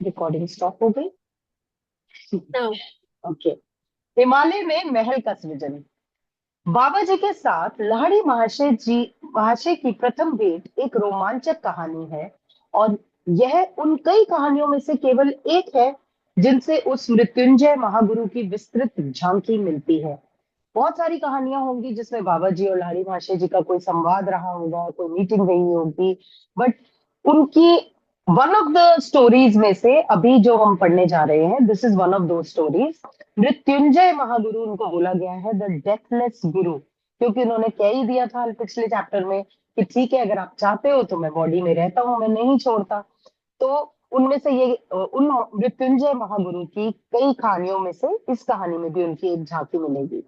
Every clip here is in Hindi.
रिकॉर्डिंग स्टॉप हो गई। हाँ। ओके। हिमालय में महल का सृजन। बाबा जी के साथ लाहिड़ी महाशय की प्रथम भेंट एक रोमांचक कहानी है, और यह उन कई कहानियों में से केवल एक है जिनसे उस मृत्युंजय महागुरु की विस्तृत झांकी मिलती है। बहुत सारी कहानियां होंगी जिसमें बाबा जी और लाहिड़ी महाशय जी का कोई संवाद रहा होगा, कोई मीटिंग रही होगी, बट उनकी वन ऑफ द स्टोरीज में से अभी जो हम पढ़ने जा रहे हैं, दिस इज वन ऑफ दो स्टोरीज। मृत्युंजय महागुरु उनको बोला गया है, द डेथलेस गुरु, क्योंकि उन्होंने कह ही दिया था पिछले चैप्टर में कि ठीक है, अगर आप चाहते हो तो मैं बॉडी में रहता हूँ, मैं नहीं छोड़ता। तो उनमें से ये उन मृत्युंजय महागुरु की कई कहानियों में से इस कहानी में भी उनकी एक झांकी मिलेगी।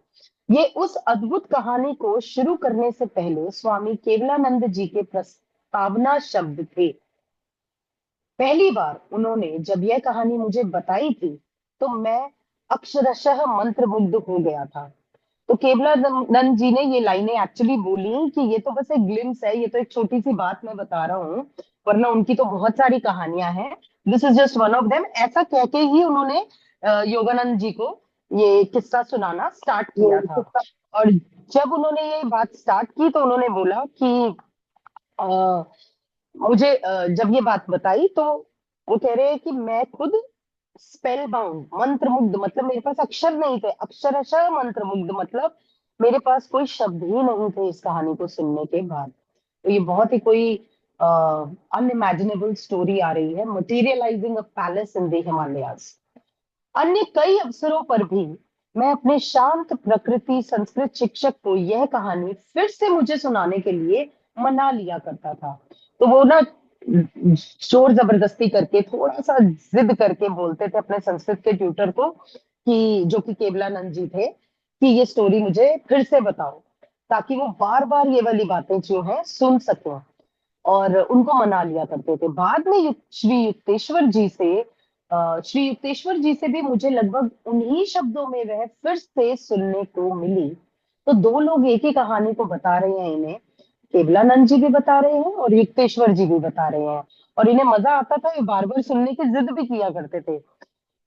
ये उस अद्भुत कहानी को शुरू करने से पहले स्वामी केवलानंद जी के प्रस्तावना शब्द थे। पहली बार उन्होंने जब यह कहानी मुझे बताई थी तो मैं अक्षरशः मंत्रमुग्ध हो गया था। तो केवलानंद जी ने ये लाइनें एक्चुअली बोली कि ये तो बस एक ग्लिम्स है, ये तो एक छोटी सी बात मैं बता रहा हूँ, वरना उनकी तो बहुत सारी कहानियां हैं। This is just one of them, ऐसा कह के ही उन्होंने योगानंद जी को ये किस्सा सुनाना स्टार्ट किया था। और जब उन्होंने ये बात स्टार्ट की तो उन्होंने बोला कि अ, मुझे जब ये बात बताई तो वो कह रहे हैं कि मैं खुद स्पेल बाउंड, मंत्रमुग्ध, मतलब मेरे पास अक्षर नहीं थे, अक्षरशः मंत्रमुग्ध, मतलब मेरे पास कोई शब्द ही नहीं थे इस कहानी को सुनने के बाद। तो ये बहुत ही कोई अनइमेजिनेबल स्टोरी आ रही है, materializing a palace in the Himalayas. अन्य कई अवसरों पर भी मैं अपने शांत प्रकृति संस्कृत शिक्षक को यह कहानी फिर से मुझे सुनाने के लिए मना लिया करता था। तो वो ना जोर जबरदस्ती करके, थोड़ा सा जिद करके बोलते थे अपने संस्कृत के ट्यूटर को, कि जो कि केवलानंद जी थे, कि ये स्टोरी मुझे फिर से बताओ, ताकि वो बार बार ये वाली बातें जो है सुन सकें। और उनको मना लिया करते थे। बाद में श्री युक्तेश्वर जी से भी मुझे लगभग उन्हीं शब्दों में वह फिर से सुनने को मिली। तो दो लोग एक ही कहानी को बता रहे हैं इन्हें, केवलानंद जी भी बता रहे हैं और युक्तेश्वर जी भी बता रहे हैं, और इन्हें मजा आता था, ये बार बार सुनने की जिद भी किया करते थे।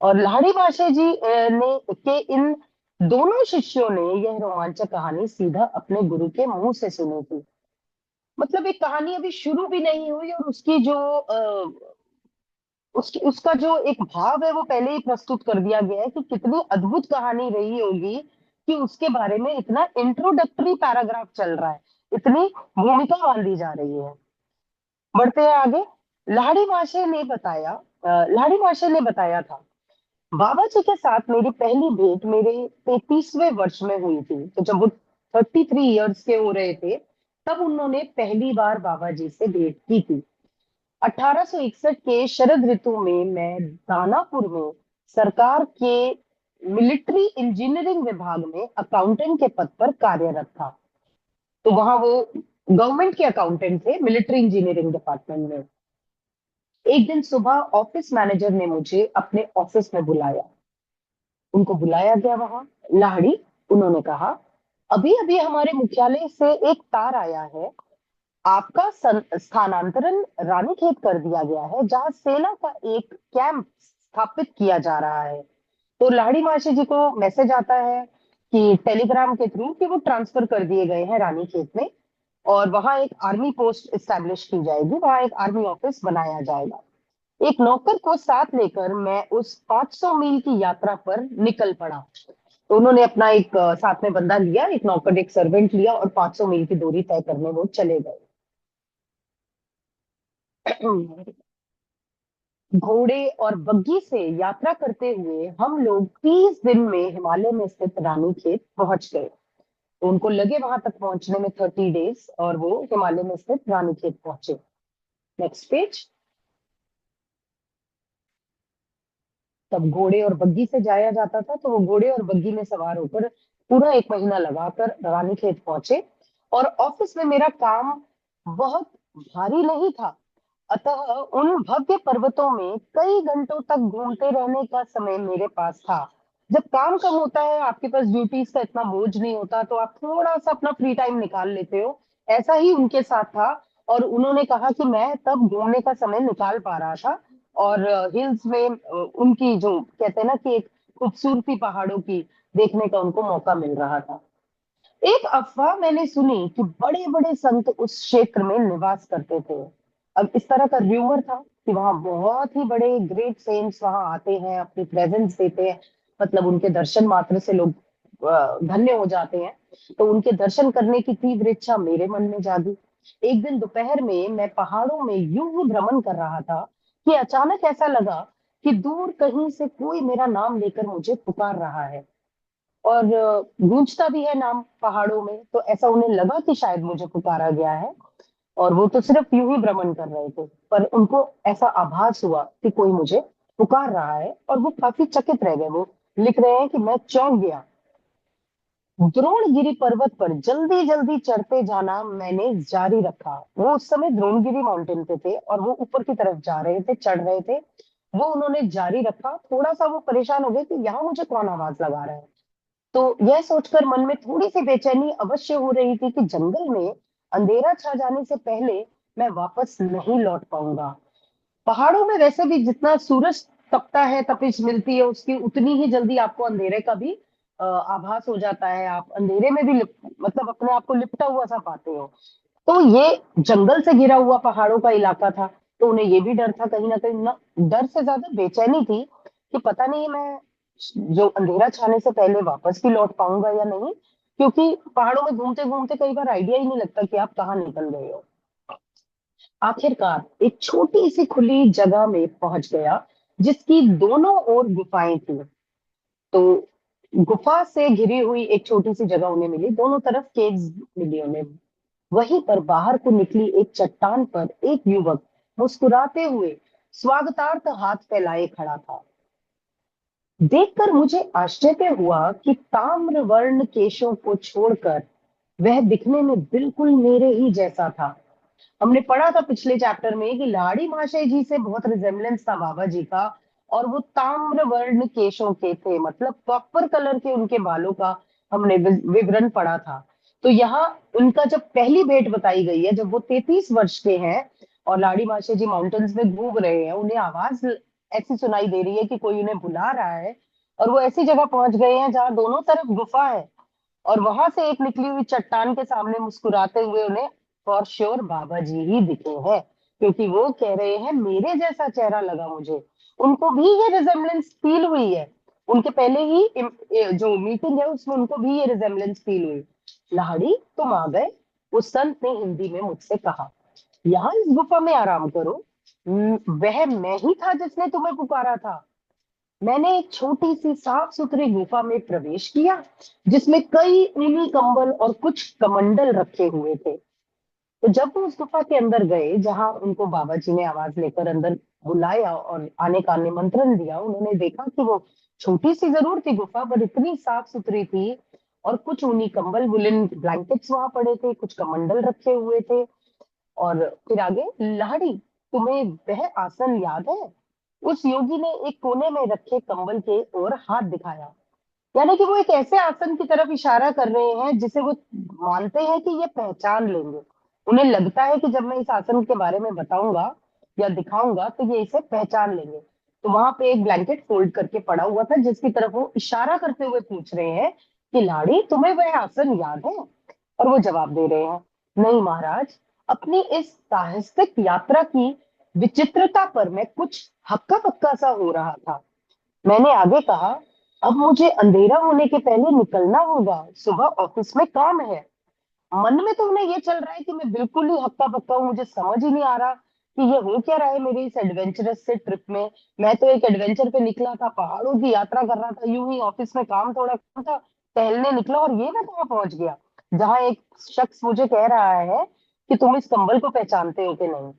और लाहिड़ी बादशाह जी ने के इन दोनों शिष्यों ने यह रोमांचक कहानी सीधा अपने गुरु के मुंह से सुनी थी। मतलब एक कहानी अभी शुरू भी नहीं हुई और उसकी जो उसका जो एक भाव है वो पहले ही प्रस्तुत कर दिया गया है कि कितनी अद्भुत कहानी रही होगी, कि उसके बारे में इतना इंट्रोडक्टरी पैराग्राफ चल रहा है, इतनी भूमिका बांधी जा रही है। बढ़ते हैं आगे। लाहिड़ी महाशय ने बताया था, बाबा जी के साथ मेरी पहली भेंट मेरे 33वें वर्ष में हुई थी। तो जब वो 33 इयर्स के हो रहे थे तब उन्होंने पहली बार बाबा जी से भेंट की थी। 1861 के शरद ऋतु में मैं दानापुर में सरकार के मिलिट्री इंजीनियरिंग विभाग में अकाउंटेंट के पद पर कार्यरत था। तो वहां वो गवर्नमेंट के अकाउंटेंट थे, मिलिट्री इंजीनियरिंग डिपार्टमेंट में। एक दिन सुबह ऑफिस मैनेजर ने मुझे अपने ऑफिस में बुलाया। उनको बुलाया गया वहां। लाहड़ी, उन्होंने कहा, अभी अभी हमारे मुख्यालय से एक तार आया है, आपका स्थानांतरण रानीखेत कर दिया गया है, जहां सेना का एक कैंप स्थापित किया जा रहा है। तो लाड़ी मासी जी को मैसेज आता है कि टेलीग्राम के थ्रू कि वो ट्रांसफर कर दिए गए हैं रानीखेत में, और वहां एक आर्मी पोस्ट एस्टेब्लिश की जाएगी, वहां एक आर्मी ऑफिस बनाया जाएगा। एक नौकर को साथ लेकर मैं उस 500 मील की यात्रा पर निकल पड़ा। तो उन्होंने अपना एक साथ में बंदा लिया, एक नौकर, एक सर्वेंट लिया, और 500 मील की दूरी तय करने वो चले गए। घोड़े और बग्घी से यात्रा करते हुए हम लोग 30 दिन में हिमालय में स्थित रानीखेत पहुंच गए। तो उनको लगे वहां तक पहुंचने में 30 डेज, और वो हिमालय में स्थित रानीखेत पहुंचे। Next page. तब घोड़े और बग्घी से जाया जाता था, तो वो घोड़े और बग्घी में सवार होकर पूरा एक महीना लगाकर रानीखेत पहुंचे। और ऑफिस में मेरा काम बहुत भारी नहीं था, अतः उन भव्य पर्वतों में कई घंटों तक घूमते रहने का समय मेरे पास था। जब काम कम होता है, आपके पास ड्यूटीज का इतना बोझ नहीं होता, तो आप थोड़ा सा अपना फ्री टाइम निकाल लेते हो। ऐसा ही उनके साथ था, और उन्होंने कहा कि मैं तब घूमने का समय निकाल पा रहा था। और हिल्स में उनकी जो कहते हैं ना कि एक खूबसूरती पहाड़ों की देखने का उनको मौका मिल रहा था। एक अफवाह मैंने सुनी कि बड़े बड़े संत उस क्षेत्र में निवास करते थे। अब इस तरह का र्यूमर था कि वहां बहुत ही बड़े ग्रेट सेंट्स वहां आते हैं, अपनी प्रेजेंस देते हैं, मतलब उनके दर्शन मात्र से लोग धन्य हो जाते हैं। तो उनके दर्शन करने की तीव्र इच्छा मेरे मन में जागी। एक दिन दोपहर में मैं पहाड़ों में यूं ही भ्रमण कर रहा था कि अचानक ऐसा लगा कि दूर कहीं से कोई मेरा नाम लेकर मुझे पुकार रहा है। और गूंजता भी है नाम पहाड़ों में, तो ऐसा उन्हें लगा कि शायद मुझे पुकारा गया है। और वो तो सिर्फ यूं ही भ्रमण कर रहे थे, पर उनको ऐसा आभास हुआ कि कोई मुझे पुकार रहा है, और वो काफी चकित रह गए। वो लिख रहे हैं कि मैं चौंक गया। द्रोणगिरी पर्वत पर जल्दी जल्दी चढ़ते जाना मैंने जारी रखा। वो उस समय द्रोणगिरी माउंटेन पे थे और वो ऊपर की तरफ जा रहे थे, चढ़ रहे थे। वो उन्होंने जारी रखा। थोड़ा सा वो परेशान हो गए कि यहाँ मुझे कौन आवाज लगा रहा है। तो यह सोचकर मन में थोड़ी सी बेचैनी अवश्य हो रही थी कि जंगल में अंधेरा छा जाने से पहले मैं वापस नहीं लौट पाऊंगा। पहाड़ों में वैसे भी जितना सूरज तपता है, तपिश मिलती है उसकी, उतनी ही जल्दी आपको अंधेरे का भी आभास हो जाता है। आप अंधेरे में भी मतलब अपने आप को लिपटा हुआ सा पाते हो। तो ये जंगल से घिरा हुआ पहाड़ों का इलाका था। तो उन्हें ये भी डर था, कहीं ना कहीं ना, डर से ज्यादा बेचैनी थी कि पता नहीं मैं जो अंधेरा छाने से पहले वापस भी लौट पाऊंगा या नहीं। क्योंकि पहाड़ों में घूमते घूमते कई बार आइडिया ही नहीं लगता कि आप कहाँ निकल गए हो। आखिरकार एक छोटी सी खुली जगह में पहुंच गया, जिसकी दोनों ओर गुफाएं थी। तो गुफा से घिरी हुई एक छोटी सी जगह उन्हें मिली, दोनों तरफ केव्स मिली उन्हें। वहीं पर बाहर को निकली एक चट्टान पर एक युवक मुस्कुराते हुए स्वागतार्थ हाथ फैलाए खड़ा था। देखकर मुझे आश्चर्य हुआ कि ताम्र वर्ण केशों को छोड़कर वह दिखने में बिल्कुल मेरे ही जैसा था। हमने पढ़ा था पिछले चैप्टर में कि लाड़ी महाशय जी से बहुत रिजेम्बलेंस था बाबा जी का। और वो ताम्र वर्ण केशों के थे, मतलब कॉपर कलर के उनके बालों का हमने विवरण पढ़ा था। तो यहाँ उनका जब पहली भेंट बताई गई है, जब वो 33 वर्ष के हैं और लाड़ी महाशय जी माउंटेन्स में घूम रहे हैं, उन्हें आवाज ऐसी सुनाई दे रही है कि कोई उन्हें बुला रहा है। और वो ऐसी जगह पहुंच गए हैं जहां दोनों तरफ गुफा है, और वहां से एक निकली हुई चट्टान के सामने मुस्कुराते हुए उन्हें फॉर श्योर बाबा जी ही दिखे हैं। क्योंकि वो कह रहे हैं मेरे जैसा चेहरा लगा मुझे। उनको भी ये रिजेम्बलेंस फील हुई है। उनके पहले ही जो मीटिंग है उसमें उनको भी ये रिजेम्बलेंस फील हुई। लाड़ी तुम आ गए, उस संत ने हिंदी में मुझसे कहा। यहाँ इस गुफा में आराम करो। वह मैं ही था जिसने तुम्हें पुकारा था। मैंने एक छोटी सी साफ सुथरी गुफा में प्रवेश किया, जिसमें कई ऊनी कंबल और कुछ कमंडल रखे हुए थे। तो जब वो उस गुफा के अंदर गए जहां उनको बाबा जी ने आवाज लेकर अंदर बुलाया और आने का निमंत्रण दिया, उन्होंने देखा कि वो छोटी सी जरूर थी गुफा, पर इतनी साफ सुथरी थी। और कुछ ऊनी कंबल, वुलन ब्लैंकेट्स वहां पड़े थे, कुछ कमंडल रखे हुए थे। और फिर आगे, लाड़ी तुम्हें वह आसन याद है? उस योगी ने एक कोने में रखे कंबल के ओर हाथ दिखाया। यानी कि वो एक ऐसे आसन की तरफ इशारा कर रहे हैं जिसे वो मानते हैं कि ये पहचान लेंगे। उन्हें लगता है कि जब मैं इस आसन के बारे में बताऊंगा या दिखाऊंगा तो ये इसे पहचान लेंगे। तो वहां पे एक ब्लैंकेट फोल्ड करके पड़ा हुआ था, जिसकी तरफ वो इशारा करते हुए पूछ रहे हैं कि लाड़ी तुम्हें वह आसन याद है? और वो जवाब दे रहे हैं, नहीं महाराज, अपनी इस साहसिक यात्रा की विचित्रता पर मैं कुछ हक्का पक्का सा हो रहा था। मैंने आगे कहा, अब मुझे अंधेरा होने के पहले निकलना होगा, सुबह ऑफिस में काम है। मन में तो उन्हें ये चल रहा है कि मैं बिल्कुल ही हक्का बक्का हूँ, मुझे समझ ही नहीं आ रहा कि ये हो क्या रहा है मेरे इस एडवेंचरस से ट्रिप में। मैं तो एक एडवेंचर पे निकला था, पहाड़ों की यात्रा कर रहा था, यूं ही ऑफिस में काम थोड़ा कम था, टहलने निकला, और ये मैं कहाँ पहुंच गया जहां एक शख्स मुझे कह रहा है कि तुम इस कंबल को पहचानते हो कि नहीं।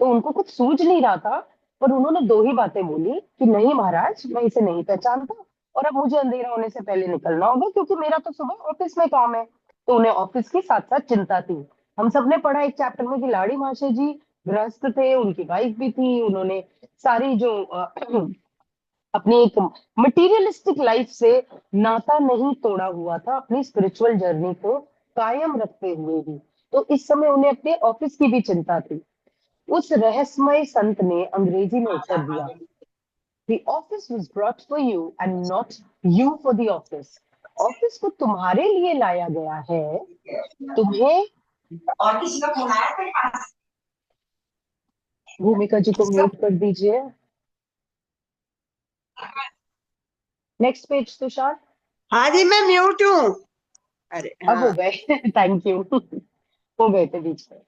तो उनको कुछ सूझ नहीं रहा था। पर उन्होंने दो ही बातें बोली कि नहीं महाराज, मैं इसे नहीं पहचानता, और अब मुझे अंधेरा होने से पहले निकलना होगा क्योंकि मेरा तो सुबह ऑफिस में काम है। तो उन्हें ऑफिस की साथ साथ चिंता थी। हम सबने पढ़ा एक चैप्टर में कि लाड़ी महाशय जी गृहस्थ थे, उनकी वाइफ भी थी। उन्होंने सारी जो अपनी एक मटेरियलिस्टिक लाइफ से नाता नहीं तोड़ा हुआ था, अपनी स्पिरिचुअल जर्नी को कायम रखते हुए भी। तो इस समय उन्हें अपने ऑफिस की भी चिंता थी। उस रहस्यमय संत ने अंग्रेजी में उत्तर दिया, The office was brought for you and not you for the office. Office को तुम्हारे लिए लाया गया है, तुम्हें। और किसी का फोन आया तेरे पास? भूमिका जी को म्यूट कर दीजिए। Next page Tushar. हाँ जी, मैं म्यूट हूँ। अरे अब हो हाँ। गए। Thank you. हो गए थे बीच में।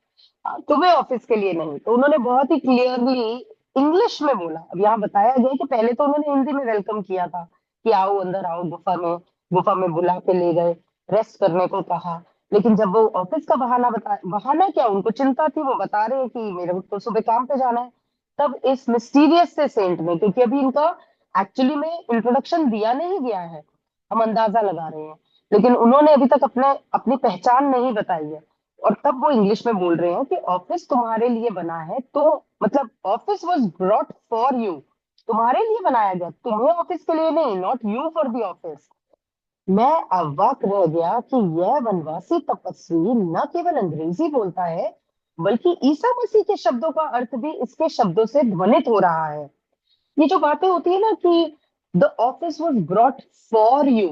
तुम्हें ऑफिस के लिए नहीं, तो उन्होंने बहुत ही क्लियरली इंग्लिश में बोला। अब यहाँ बताया गया कि पहले तो उन्होंने हिंदी में वेलकम किया था कि आओ अंदर आओ, गुफा में बुला के ले गए, रेस्ट करने को कहा। लेकिन जब वो ऑफिस का बहाना क्या, उनको चिंता थी, वो बता रहे हैं कि मेरे को तो सुबह काम पे जाना है। तब इस मिस्टीरियस से सेंट ने, क्योंकि अभी इनका एक्चुअली में इंट्रोडक्शन दिया नहीं गया है, हम अंदाजा लगा रहे हैं, लेकिन उन्होंने अभी तक अपनी पहचान नहीं बताई है। और तब वो इंग्लिश में बोल रहे हैं कि ऑफिस तुम्हारे लिए बना है, तो मतलब office was brought for you, तुम्हारे लिए बनाया गया, तुम्हें ऑफिस के लिए नहीं, not you for the office. मैं अवाक रह गया कि यह वनवासी तपस्वी न केवल अंग्रेजी बोलता है, बल्कि ईसा मसीह के शब्दों का अर्थ भी इसके शब्दों से ध्वनित हो रहा है। ये जो बातें होती है ना कि the office was brought for you,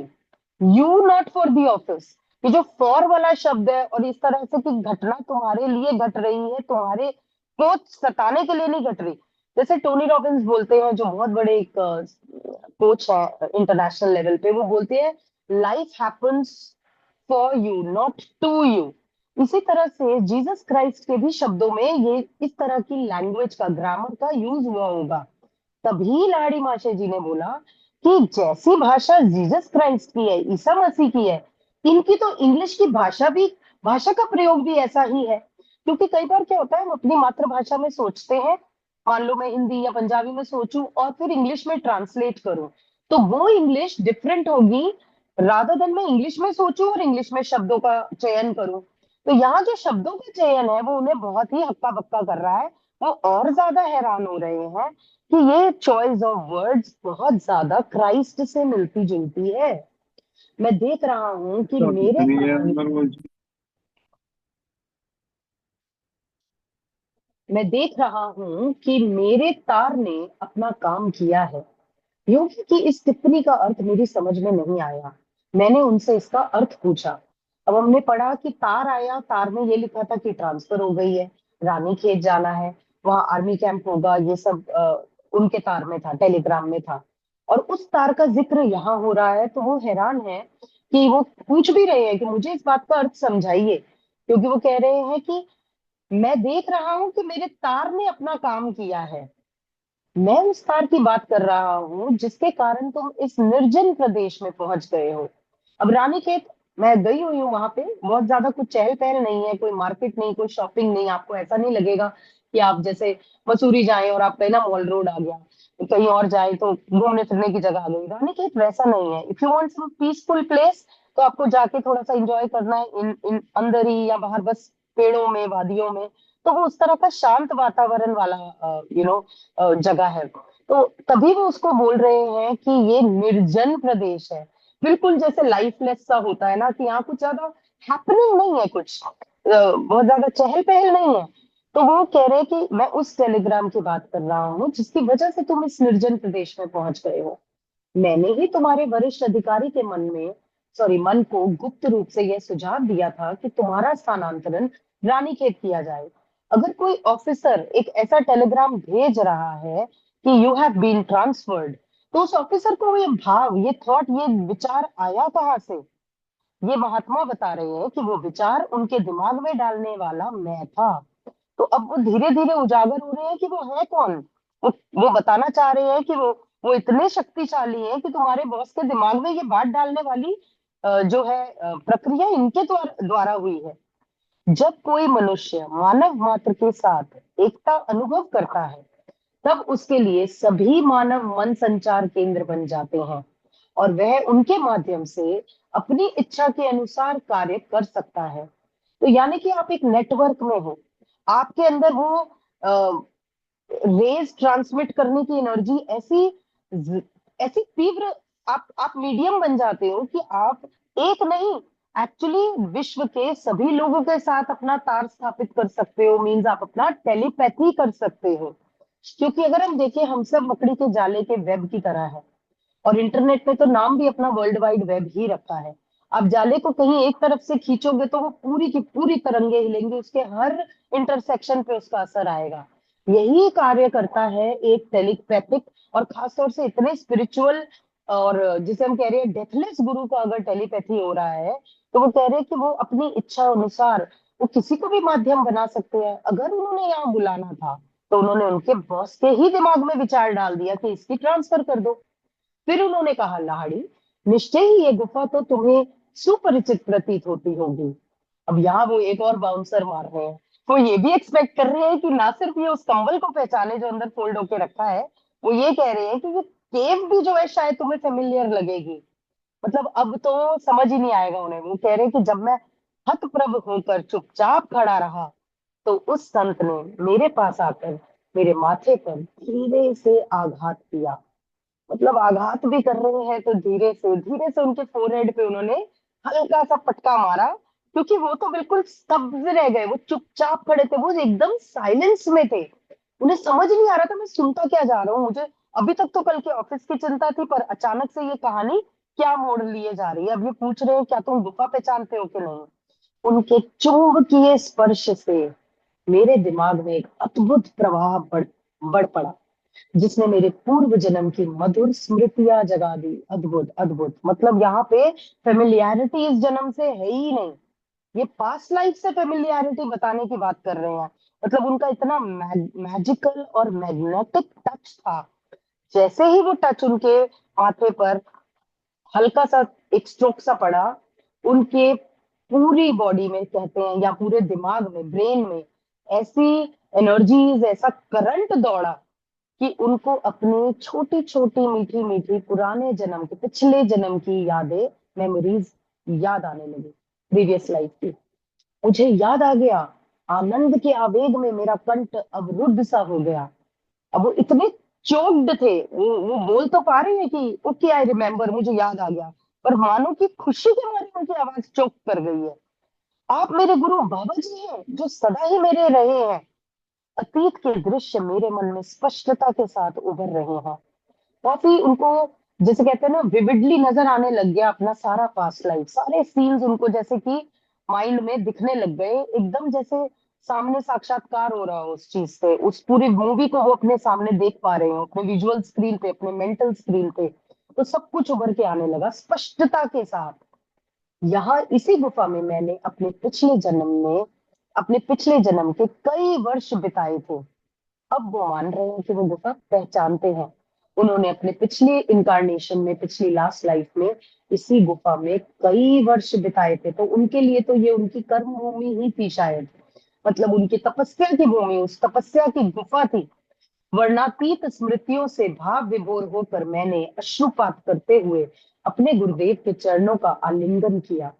you not for the office, ये जो फॉर वाला शब्द है, और इस तरह से कि घटना तुम्हारे लिए घट रही है, तुम्हारे को सताने के लिए नहीं घट रही। जैसे टोनी रॉबिन्स बोलते हैं, जो बहुत बड़े एक कोच है इंटरनेशनल लेवल पे, वो बोलते हैं life happens for you not to you. इसी तरह से जीसस क्राइस्ट के भी शब्दों में ये इस तरह की लैंग्वेज का, ग्रामर का यूज हुआ होगा। तभी लाड़ी माशे जी ने बोला कि जैसी भाषा जीसस क्राइस्ट की है, ईसा मसीह की है, इनकी तो इंग्लिश की भाषा का प्रयोग भी ऐसा ही है। क्योंकि कई बार क्या होता है, हम अपनी मातृभाषा में सोचते हैं, मान लो मैं हिंदी या पंजाबी में सोचूं और फिर इंग्लिश में ट्रांसलेट करूं, तो वो इंग्लिश डिफरेंट होगी, रादर देन मैं इंग्लिश में सोचूं और इंग्लिश में शब्दों का चयन करूं। तो यहाँ जो शब्दों का चयन है वो उन्हें बहुत ही हक्का बक्का कर रहा है। वो और ज्यादा हैरान हो रहे हैं कि ये चॉइस ऑफ वर्ड्स बहुत ज्यादा क्राइस्ट से मिलती जुलती है। मैं देख रहा हूं कि मेरे तार ने अपना काम किया है। योगी की इस टिप्पणी का अर्थ मेरी समझ में नहीं आया। मैंने उनसे इसका अर्थ पूछा। अब हमने पढ़ा कि तार आया, तार में ये लिखा था कि ट्रांसफर हो गई है, रानी खेत जाना है, वहां आर्मी कैंप होगा, ये सब उनके तार में था, टेलीग्राम में था। और उस तार का जिक्र यहाँ हो रहा है, तो वो हैरान है कि वो पूछ भी रहे हैं कि मुझे इस बात का अर्थ समझाइए, क्योंकि वो कह रहे हैं कि मैं देख रहा हूं कि मेरे तार ने अपना काम किया है। मैं उस तार की बात कर रहा हूँ जिसके कारण तुम इस निर्जन प्रदेश में पहुंच गए हो। अब रानीखेत मैं गई हुई हूँ, वहां पे बहुत ज्यादा कुछ चहल पहल नहीं है, कोई मार्केट नहीं, कोई शॉपिंग नहीं। आपको ऐसा नहीं लगेगा कि आप जैसे मसूरी जाएं और आप कहीं ना मॉल रोड आ गया, कहीं और जाए तो घूमने फिरने की जगह आ गई। रानीखेत वैसा नहीं है। If you want some peaceful place, तो आपको जाके थोड़ा सा एंजॉय करना है इन इन अंदर ही या बाहर, बस पेड़ों में, वादियों में। तो वो उस तरह का शांत वातावरण वाला जगह है। तो तभी वो उसको बोल रहे हैं कि ये निर्जन प्रदेश है। बिल्कुल जैसे लाइफलेस सा होता है ना, कि यहाँ कुछ ज्यादा हैपनिंग नहीं है, कुछ बहुत ज्यादा चहल पहल नहीं है। तो वो कह रहे हैं कि मैं उस टेलीग्राम की बात कर रहा हूँ जिसकी वजह से तुम इस निर्जन प्रदेश में पहुंच गए हो। मैंने ही तुम्हारे वरिष्ठ अधिकारी के मन को गुप्त रूप से यह सुझाव दिया था कि तुम्हारा स्थानांतरण रानीखेत किया जाए। अगर कोई ऑफिसर एक ऐसा टेलीग्राम भेज रहा है कि यू हैव बीन ट्रांसफर्ड, तो उस ऑफिसर को ये भाव, ये थॉट, ये विचार आया कहाँ से? ये महात्मा बता रहे हैं कि वो विचार उनके दिमाग में डालने वाला मैं था। तो अब वो धीरे धीरे उजागर हो रहे हैं कि वो है कौन। वो बताना चाह रहे हैं कि वो इतने शक्तिशाली हैं कि तुम्हारे बॉस के दिमाग में ये बात डालने वाली जो है प्रक्रिया इनके द्वारा हुई है। जब कोई मनुष्य मानव मात्र के साथ एकता अनुभव करता है, तब उसके लिए सभी मानव मन संचार केंद्र बन जाते हैं, और वह उनके माध्यम से अपनी इच्छा के अनुसार कार्य कर सकता है। तो यानी कि आप एक नेटवर्क में हो, आपके अंदर वो रेज ट्रांसमिट करने की एनर्जी ऐसी तीव्र, आप मीडियम बन जाते हो कि आप एक नहीं, एक्चुअली विश्व के सभी लोगों के साथ अपना तार स्थापित कर सकते हो, मीन्स आप अपना टेलीपैथी कर सकते हो। क्योंकि अगर हम देखें, हम सब मकड़ी के जाले के वेब की तरह है, और इंटरनेट पे तो नाम भी अपना वर्ल्ड वाइड वेब ही रखा है। आप जाले को कहीं एक तरफ से खींचोगे तो वो पूरी की पूरी तरंगे हिलेंगी, उसके हर इंटरसेक्शन पे उसका असर आएगा। यही कार्य करता है एक टेलीपैथिक, और खासतौर से इतने स्पिरिचुअल, और जिसे हम कह रहे हैं डेथलेस गुरु को अगर टेलीपैथी हो रहा है, तो वो कह रहे हैं कि वो अपनी इच्छा अनुसार वो किसी को भी माध्यम बना सकते हैं। अगर उन्होंने यहाँ बुलाना था, तो उन्होंने उनके बॉस के ही दिमाग में विचार डाल दिया कि इसकी ट्रांसफर कर दो। फिर उन्होंने कहा, लाहड़ी, निश्चय ही ये गुफा तो तुम्हें सुपरिचित प्रतीत होती होगी। अब यहाँ वो एक और बाउंसर मार रहे हैं। वो ये भी एक्सपेक्ट कर रहे हैं कि ना सिर्फ ये उस कंबल को पहचाने जो अंदर फोल्ड होके रखा है, वो ये कह रहे हैं कि ये केव भी जो है शायद तुम्हें फेमिलियर लगेगी। मतलब अब तो समझ ही नहीं आएगा उन्हें। वो कह रहे हैं कि जब मैं हतप्रभ होकर चुपचाप खड़ा रहा, तो उस संत ने मेरे पास आकर मेरे माथे पर धीरे से आघात किया। मतलब आघात भी कर रहे हैं तो धीरे से उनके फोरहेड पे उन्होंने हल्का सा पटका मारा। क्योंकि वो तो बिल्कुल स्तब्ध रह गए, वो चुपचाप खड़े थे, वो एकदम साइलेंस में थे। उन्हें समझ नहीं आ रहा था मैं सुनता क्या जा रहा हूँ। मुझे अभी तक तो कल के ऑफिस की चिंता थी, पर अचानक से ये कहानी क्या मोड़ लिए जा रही है। अब ये पूछ रहे हैं क्या तुम गुफा पहचानते हो कि नहीं। उनके चुंबकीय स्पर्श से मेरे दिमाग में एक अद्भुत प्रवाह बढ़ पड़ा, जिसने मेरे पूर्व जन्म की मधुर स्मृतियां जगा दी। अद्भुत अद्भुत, मतलब यहाँ पे फेमिलियरिटी इस जन्म से है ही नहीं, ये पास्ट लाइफ से फेमिलियरिटी बताने की बात कर रहे हैं। मतलब उनका इतना मैजिकल और मैग्नेटिक टच था। जैसे ही वो टच उनके माथे पर हल्का सा एक स्ट्रोक सा पड़ा, उनके पूरी बॉडी में कहते हैं, या पूरे दिमाग में, ब्रेन में ऐसी एनर्जीज, ऐसा करंट दौड़ा कि उनको अपनी छोटी छोटी मीठी मीठी पुराने जन्म के, पिछले जन्म की यादें, मेमोरीज याद आने लगी, प्रीवियस लाइफ की। मुझे याद आ गया। आनंद के आवेग में मेरा कंठ अवरुद्ध सा हो गया। अब वो इतने चोक्ड थे, वो बोल तो पा रहे हैं कि ओके आई रिमेम्बर, मुझे याद आ गया, पर मानो कि खुशी के मारे उनकी आवाज चोक कर गई है। आप मेरे गुरु बाबा जी हैं जो सदा ही मेरे रहे हैं। अतीत के दृश्य मेरे मन में स्पष्टता के साथ उभर रहे हैं। काफी उनको, जैसे कहते हैं ना, विविडली नजर आने लग गया अपना सारा पास्ट लाइफ, सारे सीन्स उनको जैसे कि माइंड में दिखने लग गए, एकदम जैसे सामने साक्षात्कार हो रहा हो उस चीज से। उस पूरी मूवी को वो अपने सामने देख पा रहे हो, अपने विजुअल स्क्रीन पे, अपने मेंटल स्क्रीन पे। तो सब कुछ उभर के आने लगा स्पष्टता के साथ। यहाँ इसी गुफा में मैंने अपने पिछले जन्म के कई वर्ष बिताए थे। अब वो मान रहे हैं कि वो गुफा पहचानते हैं। उन्होंने अपने पिछले इनकारनेशन में, पिछली लास्ट लाइफ में इसी गुफा में कई वर्ष बिताए थे। तो उनके लिए तो ये उनकी कर्म भूमि ही थी शायद। मतलब उनकी तपस्या की भूमि, उस तपस्या की गुफा थी। वर्णातीत स्मृतियों से भाव विभोर होकर मैंने अश्रुपात करते हुए अपने गुरुदेव के चरणों का आलिंगन किया।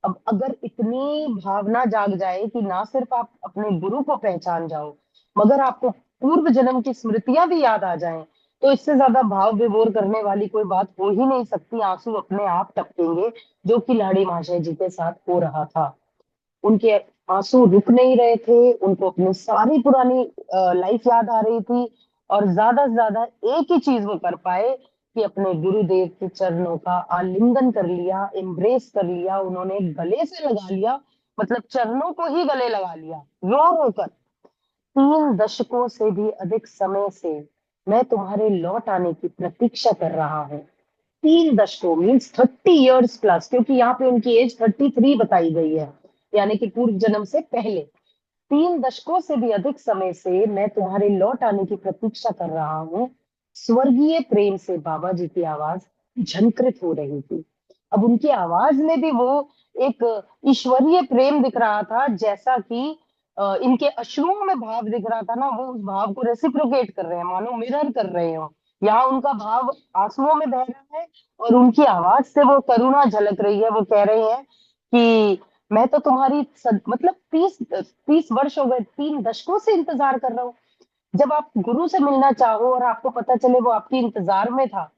अब अगर इतनी भावना जाग जाए कि ना सिर्फ आप अपने गुरु को पहचान जाओ, मगर आपको पूर्व जन्म की स्मृतियां भी याद आ जाएं, तो इससे ज्यादा भाव विभोर करने वाली कोई बात हो ही नहीं सकती। आंसू अपने आप टपकेंगे, जो कि लाड़ी महाशय जी के साथ हो रहा था। उनके आंसू रुक नहीं रहे थे, उनको अपनी सारी पुरानी लाइफ याद आ रही थी। और ज्यादा से ज्यादा एक ही चीज वो कर पाए कि अपने गुरुदेव के चरणों का आलिंगन कर लिया, एम्ब्रेस कर लिया, उन्होंने गले से लगा लिया। मतलब चरणों को ही गले लगा लिया, रो रो कर। 3 दशकों से भी अधिक समय से मैं तुम्हारे लौट आने की प्रतीक्षा कर रहा हूँ। 3 दशकों मीन्स 30 years प्लस, क्योंकि यहाँ पे उनकी एज 33 बताई गई है, यानी कि पूर्व जन्म से पहले। 3 दशकों से भी अधिक समय से मैं तुम्हारे लौट आने की प्रतीक्षा कर रहा हूँ। स्वर्गीय प्रेम से बाबा जी की आवाज झंकृत हो रही थी। अब उनकी आवाज में भी वो एक ईश्वरीय प्रेम दिख रहा था, जैसा कि इनके अश्रुओं में भाव दिख रहा था ना, वो उस भाव को रेसिप्रोकेट कर रहे हैं, मानो मिरर कर रहे हो। यहाँ उनका भाव आंसुओं में बह रहा है, और उनकी आवाज से वो करुणा झलक रही है। वो कह रहे हैं कि मैं तो तुम्हारी मतलब 30 वर्ष हो गए, 3 दशकों से इंतजार कर रहा हूँ। जब आप गुरु से मिलना चाहो और आपको पता चले वो आपके इंतजार में था,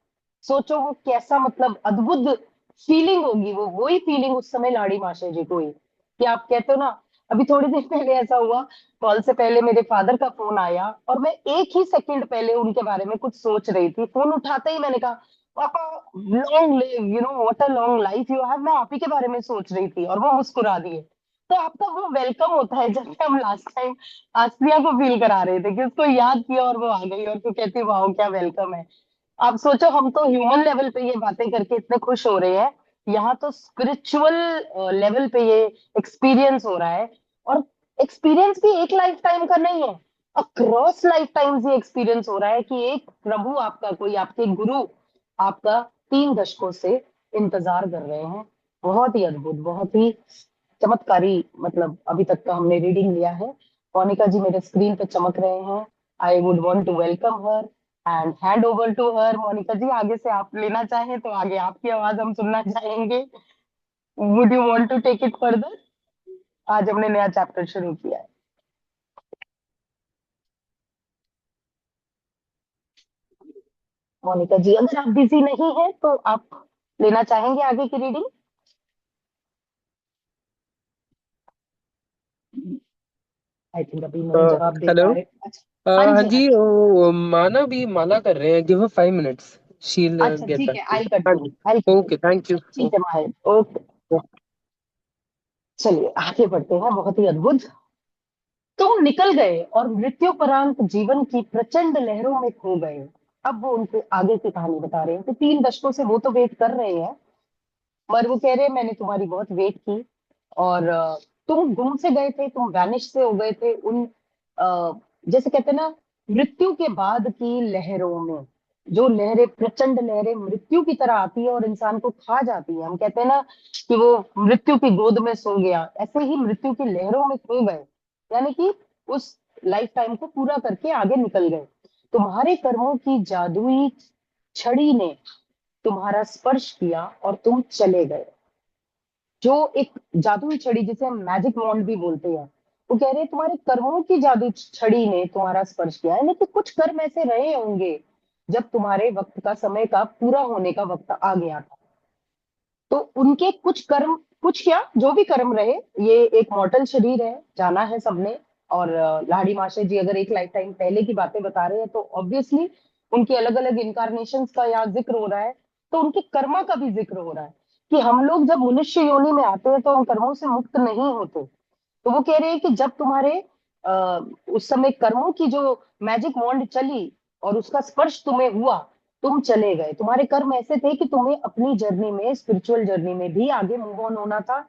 सोचो वो कैसा मतलब अद्भुत फीलिंग होगी, वो वही फीलिंग उस समय लाड़ी मास्टर जी को हुई कि आप कहते हो ना। अभी थोड़ी देर पहले ऐसा हुआ, कॉल से पहले मेरे फादर का फोन आया और मैं एक ही सेकंड पहले उनके बारे में कुछ सोच रही थी, फोन उठाते ही मैंने कहा पापा long live, you know what a long life you have, मैं आप ही के बारे में सोच रही थी और वो मुस्कुरा दिए। तो आपका वो वेलकम होता है, जैसे हम लास्ट टाइम आसिया को फील करा रहे थे कि उसको याद किया और वो आ गई और तो कहती वाह क्या वेलकम है। आप सोचो, हम तो ह्यूमन लेवल पे ये बातें करके इतने खुश हो रहे हैं, यहाँ तो स्पिरिचुअल लेवल पे ये एक्सपीरियंस हो रहा है। और एक्सपीरियंस भी एक लाइफ टाइम का नहीं है, अक्रॉस लाइफ टाइम्स ये एक्सपीरियंस हो रहा है कि एक प्रभु आपका, कोई आपके गुरु आपका 3 दशकों से इंतजार कर रहे हैं। बहुत ही अद्भुत, बहुत ही चमत्कारी, मतलब अभी तक का हमने रीडिंग लिया है। मोनिका जी मेरे स्क्रीन पे चमक रहे हैं। I would want to welcome her and hand over to her. Monika ji आगे से आप लेना चाहें तो आगे आपकी आवाज हम सुनना चाहेंगे। Would you want to take it further? आज हमने नया चैप्टर शुरू किया है। मोनिका जी अगर आप बिजी नहीं है तो आप लेना चाहेंगे आगे की रीडिंग? आई थिंक अभी नहीं जवाब दे पा हेलो। रहे। अच्छा, हाँ हाँ जी हाँ जी, जी। वो माना भी माला कर रहे हैं। Give a 5 minutes, she will अच्छा गेट ठीक बैक है, टू यू। आई हाँ कंटिन्यू, जी। I continue. Okay, thank you. ठीक है माहिर, ओके। चलिए आगे बढ़ते हैं। बहुत ही अद्भुत। तुम निकल गए और मृत्युपरांत जीवन की प्रचंड लहरों में खो गए। अब वो उनके आगे की कहानी बता रहे हैं कि 3 दशकों से वो तो वेट कर रहे हैं, पर वो कह रहे हैं मैंने तुम्हारी बहुत वेट की और तुम गुम से गए थे, तुम वैनिश से हो गए थे उन जैसे कहते हैं ना, मृत्यु के बाद की लहरों में। जो लहरें, प्रचंड लहरें मृत्यु की तरह आती है और इंसान को खा जाती है। हम कहते हैं ना कि वो मृत्यु की गोद में सो गया, ऐसे ही मृत्यु की लहरों में खो गए, यानी कि उस लाइफ टाइम को पूरा करके आगे निकल गए। तुम्हारे कर्मों की जादुई छड़ी ने तुम्हारा स्पर्श किया और तुम चले गए। जो एक जादुई छड़ी, जिसे हम मैजिक वॉन्ड भी बोलते हैं, वो कह रहे हैं तुम्हारे कर्मों की जादू छड़ी ने तुम्हारा स्पर्श किया, यानी कि कुछ कर्म ऐसे रहे होंगे जब तुम्हारे वक्त का, समय का पूरा होने का वक्त आ गया था। तो उनके कुछ कर्म, कुछ क्या, जो भी कर्म रहे, ये एक मॉर्टल शरीर है, जाना है सबने। और लाड़ी मास्टर जी अगर एक लाइफ टाइम पहले की बातें बता रहे हैं तो ऑब्वियसली उनके अलग अलग इनकारनेशन का यहाँ जिक्र हो रहा है, तो उनके कर्मा का भी जिक्र हो रहा है कि हम लोग जब मनुष्य योनि में आते हैं तो हम कर्मों से मुक्त नहीं होते। तो वो कह रहे हैं कि जब तुम्हारे आ, उस समय कर्मों की जो मैजिक वॉन्ड चली और उसका स्पर्श तुम्हें हुआ, तुम चले गए। तुम्हारे कर्म ऐसे थे कि तुम्हें अपनी जर्नी में, स्पिरिचुअल जर्नी में भी आगे मूव ऑन होना था,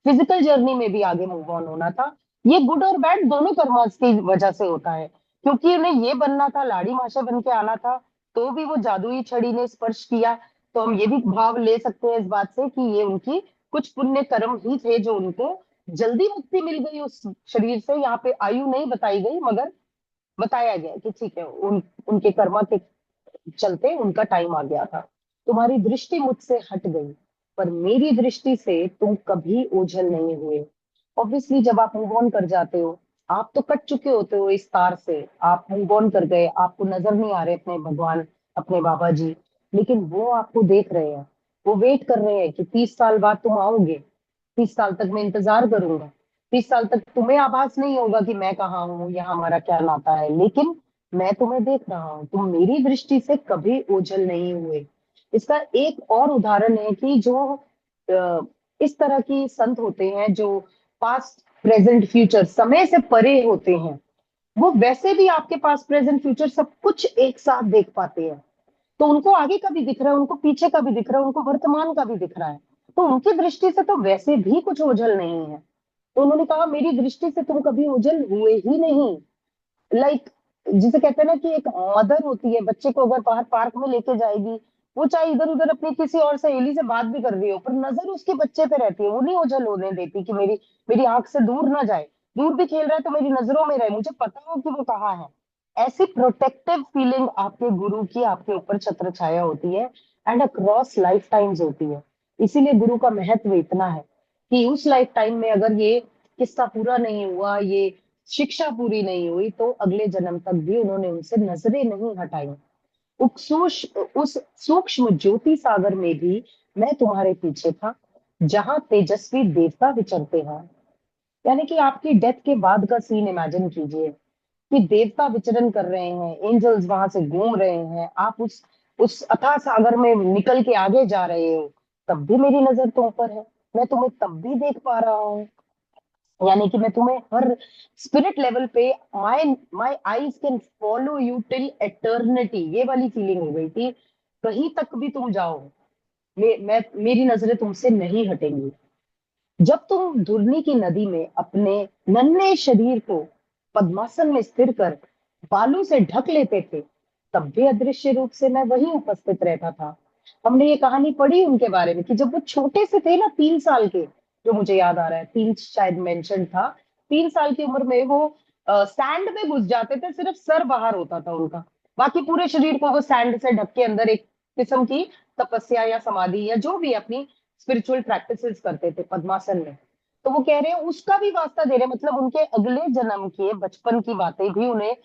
फिजिकल जर्नी में भी आगे मूव ऑन होना था। ये गुड और बैड दोनों कर्मास की वजह से होता है, क्योंकि उन्हें ये बनना था, लाड़ी माशा बन के आना था, तो भी वो जादुई छड़ी ने स्पर्श किया। तो हम ये भी भाव ले सकते हैं इस बात से कि ये उनकी कुछ पुण्य कर्म ही थे जो उनको जल्दी मुक्ति मिल गई उस शरीर से। यहाँ पे आयु नहीं बताई गई, मगर बताया गया कि ठीक है, उनके कर्मा के चलते उनका टाइम आ गया था। तुम्हारी दृष्टि मुझसे हट गई, पर मेरी दृष्टि से तुम कभी ओझल नहीं हुए। ऑब्वियसली जब आप मूव ऑन कर जाते हो, आप तो कट चुके होते हो इस तार से, आप मूव ऑन कर गए, आपको नजर नहीं आ रहे अपने भगवान, अपने बाबा जी, लेकिन वो आपको देख रहे हैं। वो वेट कर रहे हैं कि 30 साल बाद तुम आओगे, 30 साल तक मैं इंतजार करूंगा, 30 साल तक तुम्हें आभास नहीं होगा कि मैं कहाँ हूँ या हमारा क्या नाता है, लेकिन मैं तुम्हें देख रहा हूँ, तुम मेरी दृष्टि से कभी ओझल नहीं हुए। इसका एक और उदाहरण है कि जो इस तरह की संत होते हैं जो पास्ट प्रेजेंट फ्यूचर समय से परे होते हैं, वो वैसे भी आपके पास प्रेजेंट फ्यूचर सब कुछ एक साथ देख पाते हैं। तो उनको आगे का भी दिख रहा है, उनको पीछे का भी दिख रहा है, उनको वर्तमान का भी दिख रहा है। तो उनकी दृष्टि से तो वैसे भी कुछ ओझल नहीं है। तो उन्होंने कहा मेरी दृष्टि से तुम कभी ओझल हुए ही नहीं। लाइक जिसे कहते हैं ना कि एक मदर होती है, बच्चे को अगर बाहर पार्क में लेके जाएगी, वो चाहे इधर उधर अपनी किसी और सहेली से बात भी कर रही हो, पर नजर उसके बच्चे पे रहती है, वो नहीं ओझल होने देती कि मेरी मेरी आंख से दूर ना जाए, दूर भी खेल रहा है तो मेरी नजरों में रहे, मुझे पता हो कि वो कहाँ है। ऐसी प्रोटेक्टिव फीलिंग आपके गुरु की आपके ऊपर छत्र छाया होती है, एंड अक्रॉस लाइफ टाइम्स होती है। इसीलिए गुरु का महत्व इतना है कि उस लाइफ टाइम में अगर ये किस्सा पूरा नहीं हुआ, ये शिक्षा पूरी नहीं हुई, तो अगले जन्म तक भी उन्होंने उनसे नजरें नहीं हटाई। उस सूक्ष्म ज्योति सागर में भी मैं तुम्हारे पीछे था, जहां तेजस्वी देवता विचरते हैं। यानी कि आपकी डेथ के बाद का सीन इमेजिन कीजिए कि देवता विचरण कर रहे हैं, एंजल्स वहां से घूम रहे हैं, आप उस अथाह सागर में निकल के आगे जा रहे हो, तब भी मेरी नजर तुम पर है, मैं तुम्हें तब भी देख पा रहा हूँ। यानी कि मैं तुम्हें हर स्पिरिट लेवल पे, my my eyes can follow you till eternity, ये वाली फीलिंग हो गई थी। कहीं तक भी तुम जाओ, मेरी नजरें तुमसे नहीं हटेंगी। जब तुम धुरनी की नदी में अपने नन्हे शरीर को पद्मासन में स्थिर कर बालू से ढक लेते थे, तब भी अदृश्य रूप से मैं वहीं उपस्थित रहता था। हमने ये कहानी पढ़ी उनके बारे में कि जब वो छोटे से थे ना, 3 साल के, जो मुझे याद आ रहा है, 3 शायद मेंशन था, 3 साल की उम्र में वो सैंड में घुस जाते थे, सिर्फ सर बाहर होता था उनका, बाकी पूरे शरीर को वो सैंड से ढक के अंदर एक किस्म की तपस्या या समाधि या जो भी अपनी स्पिरिचुअल प्रैक्टिसेस करते थे पद्मासन में। तो वो कह रहे हैं उसका भी वास्ता दे रहे हैं, मतलब उनके अगले जन्म के बचपन की बातें भी उन्हें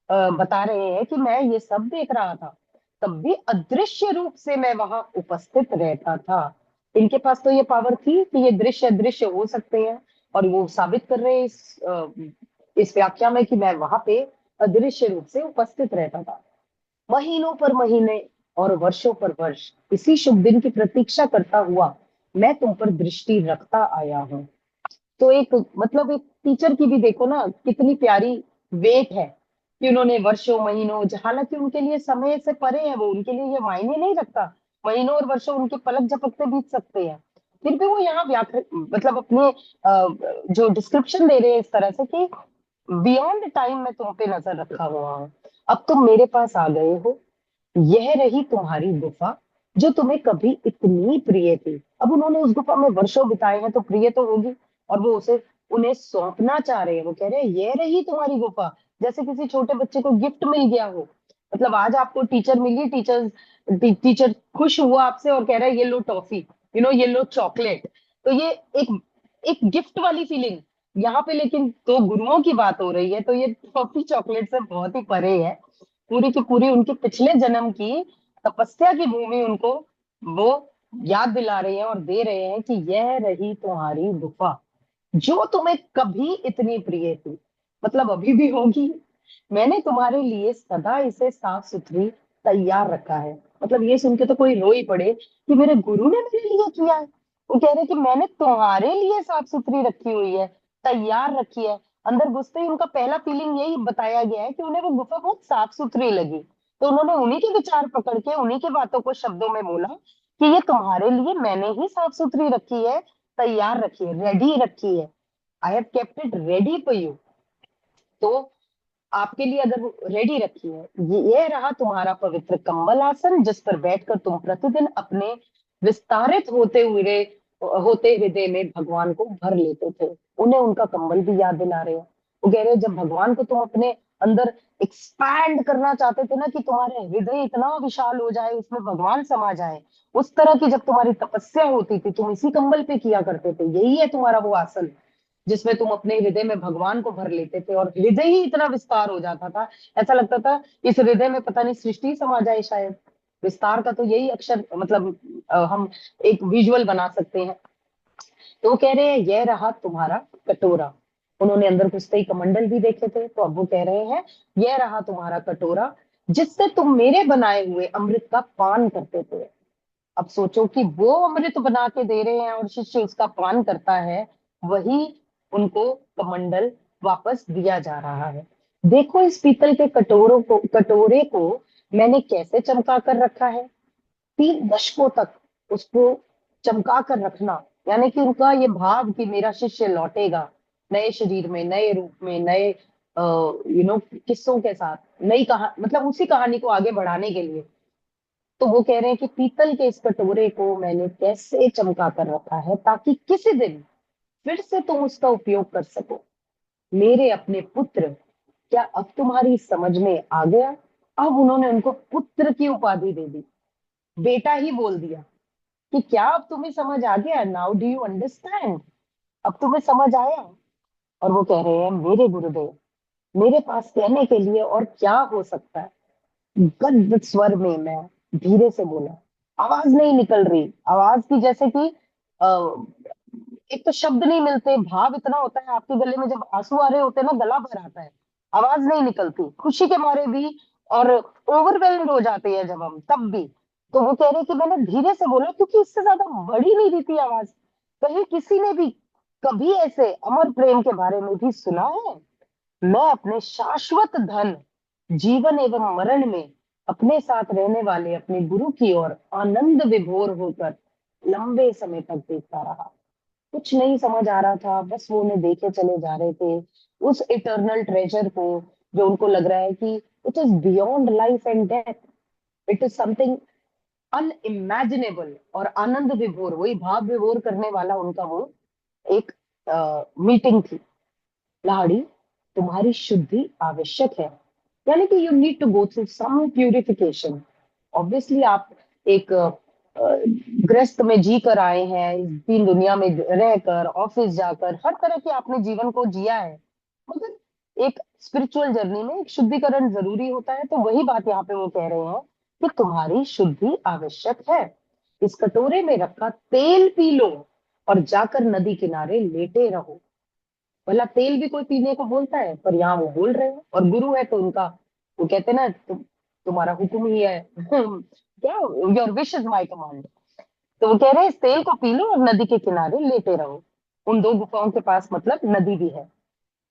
बता रहे हैं कि मैं ये सब देख रहा था, तब भी अदृश्य रूप से मैं वहां उपस्थित रहता था। इनके पास तो ये पावर थी कि ये दृश्य अदृश्य हो सकते हैं, और वो साबित कर रहे हैं इस व्याख्या में कि मैं वहां पे अदृश्य रूप से उपस्थित रहता था। महीनों पर महीने और वर्षों पर वर्ष इसी शुभ दिन की प्रतीक्षा करता हुआ मैं तुम पर दृष्टि रखता आया हूँ। तो एक मतलब एक टीचर की भी देखो ना कितनी प्यारी वेट है कि उन्होंने वर्षों महीनों, हालांकि उनके लिए समय से परे है वो, उनके लिए ये मायने नहीं रखता, महीनों और वर्षों उनके पलक झपकते बीत सकते हैं, फिर भी वो यहाँ व्याख्या मतलब अपने जो डिस्क्रिप्शन दे रहे हैं इस तरह से कि बियॉन्ड टाइम में तुम पे नजर रखा हुआ हूँ, अब तुम मेरे पास आ गए हो, यह रही तुम्हारी गुफा जो तुम्हें कभी इतनी प्रिय थी। अब उन्होंने उस गुफा में वर्षों बिताए हैं तो प्रिय तो होगी, और वो उसे उन्हें सौंपना चाह रहे हैं। वो कह रहे हैं ये रही तुम्हारी गुफा, जैसे किसी छोटे बच्चे को गिफ्ट मिल गया हो। मतलब आज आपको टीचर मिली, टीचर खुश हुआ आपसे और कह रहा है ये लो टॉफी, ये लो चॉकलेट। तो ये एक एक गिफ्ट वाली फीलिंग यहाँ पे, लेकिन तो गुरुओं की बात हो रही है, तो ये टॉफी चॉकलेट से बहुत ही परे है। पूरी की पूरी उनके पिछले जन्म की तपस्या की भूमि उनको वो याद दिला रहे हैं और दे रहे हैं कि यह रही तुम्हारी गुफा जो तुम्हें कभी इतनी प्रिय थी, मतलब अभी भी होगी। मैंने तुम्हारे लिए सदा इसे साफ सुथरी तैयार रखा है। मतलब ये सुन के तो कोई रो ही पड़े कि मेरे गुरु ने मेरे लिए किया है। वो कह रहे कि मैंने तुम्हारे लिए साफ सुथरी रखी हुई है, तैयार रखी है। अंदर घुसते ही उनका पहला फीलिंग यही बताया गया है कि उन्हें वो गुफा बहुत साफ सुथरी लगी, तो उन्होंने उन्हीं के विचार पकड़ के उन्हीं की बातों को शब्दों में बोला कि ये तुम्हारे लिए मैंने ही साफ सुथरी रखी है, तैयार रखी है, रेडी रखी है। I have kept it ready for you. तो आपके लिए अगर रेडी रखी है, ये रहा तुम्हारा पवित्र कंबल आसन जिस पर बैठकर तुम प्रतिदिन अपने विस्तारित होते हृदय में भगवान को भर लेते थे। उन्हें उनका कंबल भी याद दिला रहे हैं। वो कह रहे हैं जब भगवान को तुम अपने अंदर एक्सपैंड करना चाहते थे ना, कि तुम्हारे हृदय इतना विशाल हो जाए, उसमें भगवान समा जाए, उस तरह की जब तुम्हारी तपस्या होती थी, तुम इसी कंबल पे किया करते थे। यही है तुम्हारा वो आसन जिसमें तुम अपने हृदय में भगवान को भर लेते थे, और हृदय ही इतना विस्तार हो जाता था, ऐसा लगता था इस हृदय में पता नहीं सृष्टि समा जाए शायद। विस्तार का तो यही अक्षर मतलब हम एक विजुअल बना सकते हैं। तो वो कह रहे हैं यह रहा तुम्हारा कटोरा। उन्होंने अंदर घुसते ही कमंडल भी देखे थे, तो अब वो कह रहे हैं यह रहा तुम्हारा कटोरा जिससे तुम मेरे बनाए हुए अमृत का पान करते थे। अब सोचो कि वो अमृत बना के दे रहे हैं और शिष्य उसका पान करता है, वही उनको कमंडल वापस दिया जा रहा है। देखो इस पीतल के कटोरे को मैंने कैसे चमका कर रखा है। 3 दशकों तक उसको चमका कर रखना, यानी कि उनका ये भाव कि मेरा शिष्य लौटेगा नए शरीर में, नए रूप में, नए किस्सों के साथ, नई कहा मतलब उसी कहानी को आगे बढ़ाने के लिए। तो वो कह रहे हैं कि पीतल के इस कटोरे को मैंने कैसे चमका कर रखा है ताकि किसी दिन फिर से तुम उसका उपयोग कर सको। मेरे अपने पुत्र, क्या अब तुम्हारी समझ में आ गया। अब उन्होंने उनको पुत्र की उपाधि दे दी, बेटा ही बोल दिया कि क्या अब तुम्हें समझ आ गया, नाउ डू यू अंडरस्टैंड, अब तुम्हें समझ आया। और वो कह रहे हैं मेरे गुरुदेव, मेरे पास कहने के लिए और क्या हो सकता है। गद्य स्वर में मैं धीरे से बोला। आवाज नहीं निकल रही, आवाज की जैसे कि एक तो शब्द नहीं मिलते, भाव इतना होता है आपके गले में, जब आंसू आ रहे होते हैं ना गला भर आता है, आवाज नहीं निकलती खुशी के मारे भी, और ओवरवेल्म्ड हो जाते हैं जब हम तब भी। तो वो कह रहे कि मैंने धीरे से बोला क्योंकि इससे ज्यादा बढ़ ही नहीं रही थी आवाज। कहीं किसी ने भी कभी ऐसे अमर प्रेम के बारे में भी सुना है? मैं अपने शाश्वत धन, जीवन एवं मरण में अपने साथ रहने वाले अपने गुरु की ओर आनंद विभोर होकर लंबे समय तक देखता रहा। कुछ नहीं समझ आ रहा था, बस वो उन्हें देखे चले जा रहे थे, उस इटर्नल ट्रेजर को, जो उनको लग रहा है कि it is beyond life and death, it is something unimaginable. और आनंद विभोर, वही भाव विभोर करने वाला उनका वो एक मीटिंग थी। लाड़ी, तुम्हारी शुद्धि आवश्यक है, यानी कि you need to go through some purification. Obviously आप एक गृहस्थ में जी कर आए हैं, इस तीन दुनिया में रहकर, ऑफिस जाकर, हर तरह के आपने जीवन को जिया है, मगर एक स्पिरिचुअल जर्नी में एक शुद्धिकरण जरूरी होता है। तो वही बात यहाँ पे वो कह रहे हैं कि तुम्हारी शुद्धि आवश्यक है। इस कटोरे में रखा तेल पी लो और जाकर नदी किनारे लेटे रहो। भला तेल भी कोई पीने को बोलता है, पर यहाँ वो बोल रहे हैं, और गुरु है तो उनका, वो कहते हैं ना तुम्हारा हुक्म ही है क्या, your wish is my command. तो वो कह रहे हैं इस तेल को पी लो और नदी के किनारे लेटे रहो। उन दो गुफाओं के पास मतलब नदी भी है।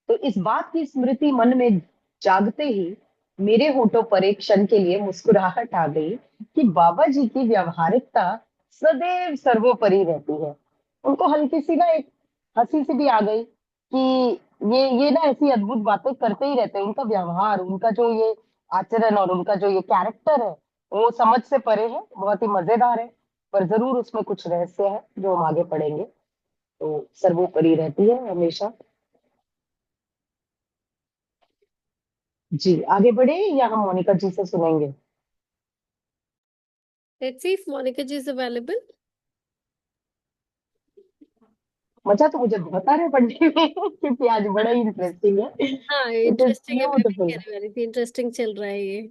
तो इस बात की स्मृति मन में जागते ही मेरे होठों पर एक क्षण के लिए मुस्कुराहट आ गई कि बाबा जी की व्यावहारिकता सदैव सर्वोपरि रहती है। उनको हल्की सी ना एक हंसी सी भी आ गई कि ये ना ऐसी अद्भुत बातें करते ही रहते हैं। उनका व्यवहार, उनका जो ये आचरण और उनका जो ये कैरेक्टर है, वो समझ से परे है, बहुत ही मजेदार है। पर जरूर उसमें कुछ रहस्य है जो हम आगे पढ़ेंगे। तो सर्वोपरि रहती है हमेशा। जी आगे बढ़े या हम मोनिका जी से सुनेंगे? Let's see if Monica ji is available. मजा तो मुझे बहुत आ रहा है पढ़ने में क्योंकि आज बड़ा ही इंटरेस्टिंग है। हाँ इट इज इंटरेस्टिंग है, मैं भी ब्यूटीफुल। कहने वाली थी इंटरेस्टिंग चल रहा है ये।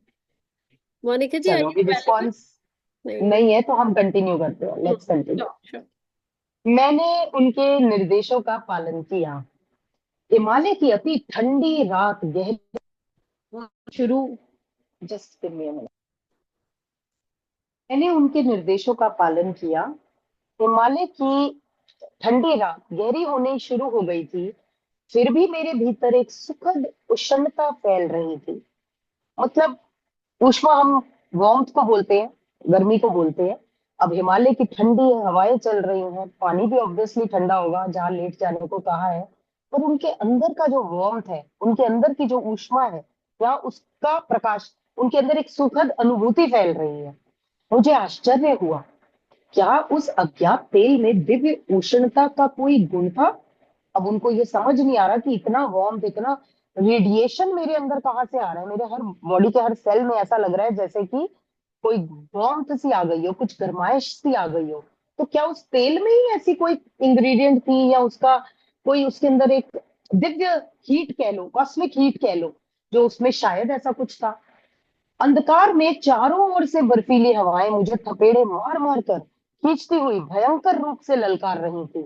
मोनिका जी आर चलो यू अभी अवेलेबल? रिस्पॉन्स नहीं नहीं है तो हम कंटिन्यू करते हैं, लेट्स कंटिन्यू। Sure sure. मैंने उनके निर्देशों का पालन किया। हिमालय की अति ठंडी रात गहरी शुरू, जस्ट मैंने उनके निर्देशों का पालन किया। हिमालय की ठंडी रात गहरी होने शुरू हो गई थी, फिर भी मेरे भीतर एक सुखद उष्णता फैल रही थी। मतलब ऊष्मा हम वार्मथ को बोलते हैं, गर्मी को बोलते हैं। अब हिमालय की ठंडी हवाएं चल रही हैं, पानी भी ऑब्वियसली ठंडा होगा जहाँ लेट जाने को कहा है, पर उनके अंदर का जो वार्मथ है, उनके अंदर की जो ऊष्मा है, या उसका प्रकाश, उनके अंदर एक सुखद अनुभूति फैल रही है। मुझे आश्चर्य हुआ, क्या उस अज्ञात तेल में दिव्य उष्णता का कोई गुण था? अब उनको ये समझ नहीं आ रहा कि इतना वार्म, इतना रेडिएशन मेरे अंदर कहाँ से आ रहा है। मेरे हर बॉडी के हर सेल में ऐसा लग रहा है जैसे कि कोई वार्मथ सी आ गई हो, कुछ गर्माइश सी आ गई हो। तो क्या उस तेल में ही ऐसी कोई इंग्रेडिएंट थी, या उसका कोई उसके अंदर एक दिव्य हीट कह लो, कॉस्मिक हीट कह लो, जो उसमें शायद ऐसा कुछ था। अंधकार में चारों ओर से बर्फीली हवाएं मुझे थपेड़े मार मार कर खींचती हुई भयंकर रूप से ललकार रही थी।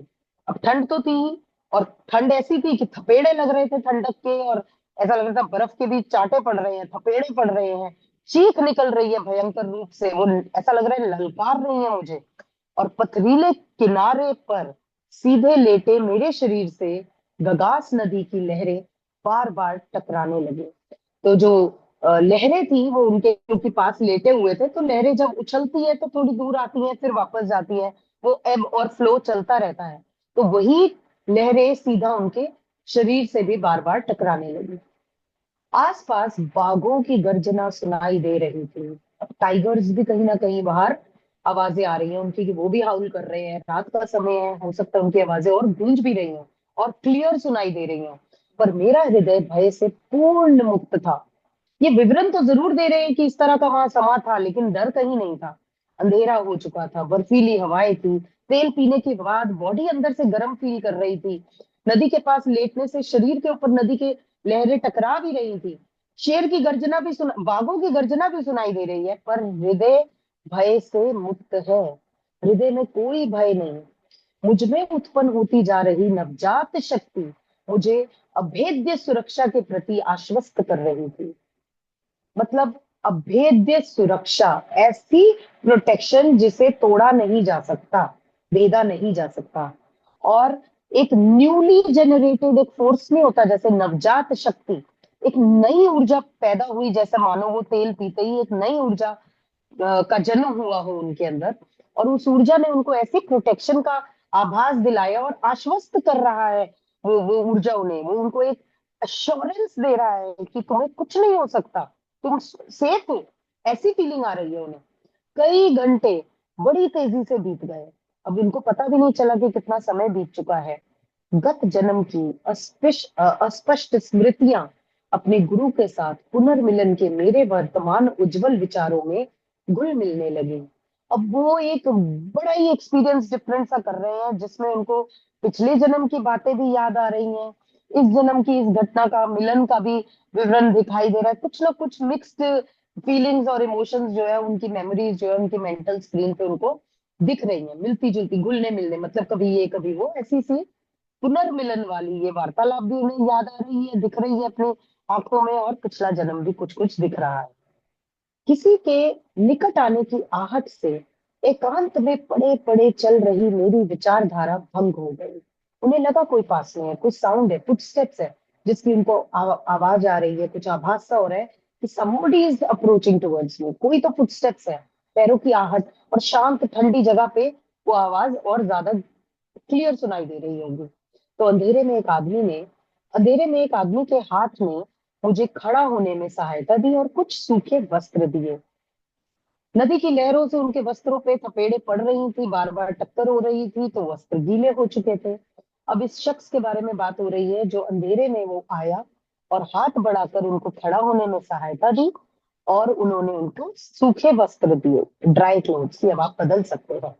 अब ठंड तो थी ही, और ठंड ऐसी थी कि थपेड़े लग रहे थे ठंडक के, और ऐसा लग रहा था बर्फ के बीच चांटे पड़ रहे हैं, थपेड़े पड़ रहे हैं, चीख निकल रही है भयंकर रूप से, वो ऐसा लग रहा है ललकार रही है मुझे। और पथरीले किनारे पर सीधे लेटे मेरे शरीर से गगास नदी की लहरें बार बार टकराने लगी। तो जो लहरें थी वो उनके क्योंकि पास लेटे हुए थे, तो लहरें जब उछलती है तो थोड़ी दूर आती है फिर वापस जाती है, वो एब और फ्लो चलता रहता है। तो वही लहरें सीधा उनके शरीर से भी बार बार टकराने लगी। आसपास बाघों की गर्जना सुनाई दे रही थी। अब टाइगर्स भी कहीं ना कहीं बाहर आवाजें आ रही हैं उनकी कि वो भी हाउल कर रहे हैं, रात का समय है, हो सकता है उनकी आवाजें और गूंज भी रही हैं और क्लियर सुनाई दे रही हैं। पर मेरा हृदय भय से पूर्ण मुक्त था। ये विवरण तो जरूर दे रहे हैं कि इस तरह का वहां समा था, लेकिन डर कहीं नहीं था। अंधेरा हो चुका था, बर्फीली हवाएं थी, तेल पीने के बाद बॉडी अंदर से गर्म फील कर रही थी। नदी के पास लेटने से शरीर के ऊपर नदी के लहरें टकरा भी रही थी। शेर की गर्जना भी सुना, बाघों की गर्जना भी सुनाई दे रही है, पर हृदय भय से मुक्त है। हृदय में कोई भय नहीं। मुझ में उत्पन्न होती जा रही नवजात शक्ति मुझे अभेद्य सुरक्षा के प्रति आश्वस्त कर रही थी। मतलब अभेद्य सुरक्षा, ऐसी प्रोटेक्शन जिसे तोड़ा नहीं जा सकता, भेदा नहीं जा सकता। और एक न्यूली जनरेटेड एक फोर्स नहीं होता, जैसे नवजात शक्ति, एक नई ऊर्जा पैदा हुई, जैसे मानो वो तेल पीते ही एक नई ऊर्जा का जन्म हुआ हो उनके अंदर, और उस ऊर्जा ने उनको ऐसी प्रोटेक्शन का आभास दिलाया और आश्वस्त कर रहा है। वो ऊर्जा उन्हें, वो उनको एक अश्योरेंस दे रहा है कि तुम्हें कुछ नहीं हो सकता, तुम सेफ हो। ऐसी फीलिंग आ रही है उन्हें। कई घंटे बड़ी तेजी से बीत गए। अब इनको पता भी नहीं चला कि कितना समय बीत चुका है। गत जन्म की अस्पष्ट स्मृतियां अपने गुरु के साथ पुनर्मिलन के मेरे वर्तमान उज्जवल विचारों में घुल मिलने लगी। अब वो एक बड़ा ही एक्सपीरियंस डिफरेंट सा कर रहे हैं, जिसमें उनको पिछले जन्म की बातें भी याद आ रही हैं, इस जन्म की इस घटना का, मिलन का भी विवरण दिखाई दे रहा है। कुछ ना कुछ मिक्स्ड फीलिंग्स और इमोशंस जो है, उनकी मेमोरीज जो है उनकी मेंटल स्क्रीन पे उनको दिख रही है, मिलती जुलती, घुलने मिलने, मतलब कभी ये कभी वो, ऐसी सी पुनर्मिलन वाली ये वार्तालाप भी उन्हें याद आ रही है, दिख रही है अपनी आंखों में, और पिछला जन्म भी कुछ कुछ दिख रहा है। किसी के निकट आने की आहट से एकांत में पड़े पड़े चल रही मेरी विचारधारा भंग हो गई। उन्हें लगा कोई पास में है, कुछ साउंड है, फुटस्टेप्स है, जिसकी उनको आवाज आ रही है, कुछ आभास सा हो रहा है कि somebody is approaching towards me, कोई तो फुटस्टेप्स है, पैरों की आहट, और शांत ठंडी जगह पे वो आवाज और ज्यादा क्लियर सुनाई दे रही होगी। तो अंधेरे में एक आदमी के हाथ में मुझे खड़ा होने में सहायता दी और कुछ सूखे वस्त्र दिए। नदी की लहरों से उनके वस्त्रों पे थपेड़े पड़ रही थी, बार बार टक्कर हो रही थी, तो वस्त्र गीले हो चुके थे। अब इस शख्स के बारे में बात हो रही है जो अंधेरे में वो आया और हाथ बढ़ाकर उनको खड़ा होने में सहायता दी, और उन्होंने उनको सूखे वस्त्र दिए, ड्राई क्लोथ्स, ये अब आप बदल सकते हैं।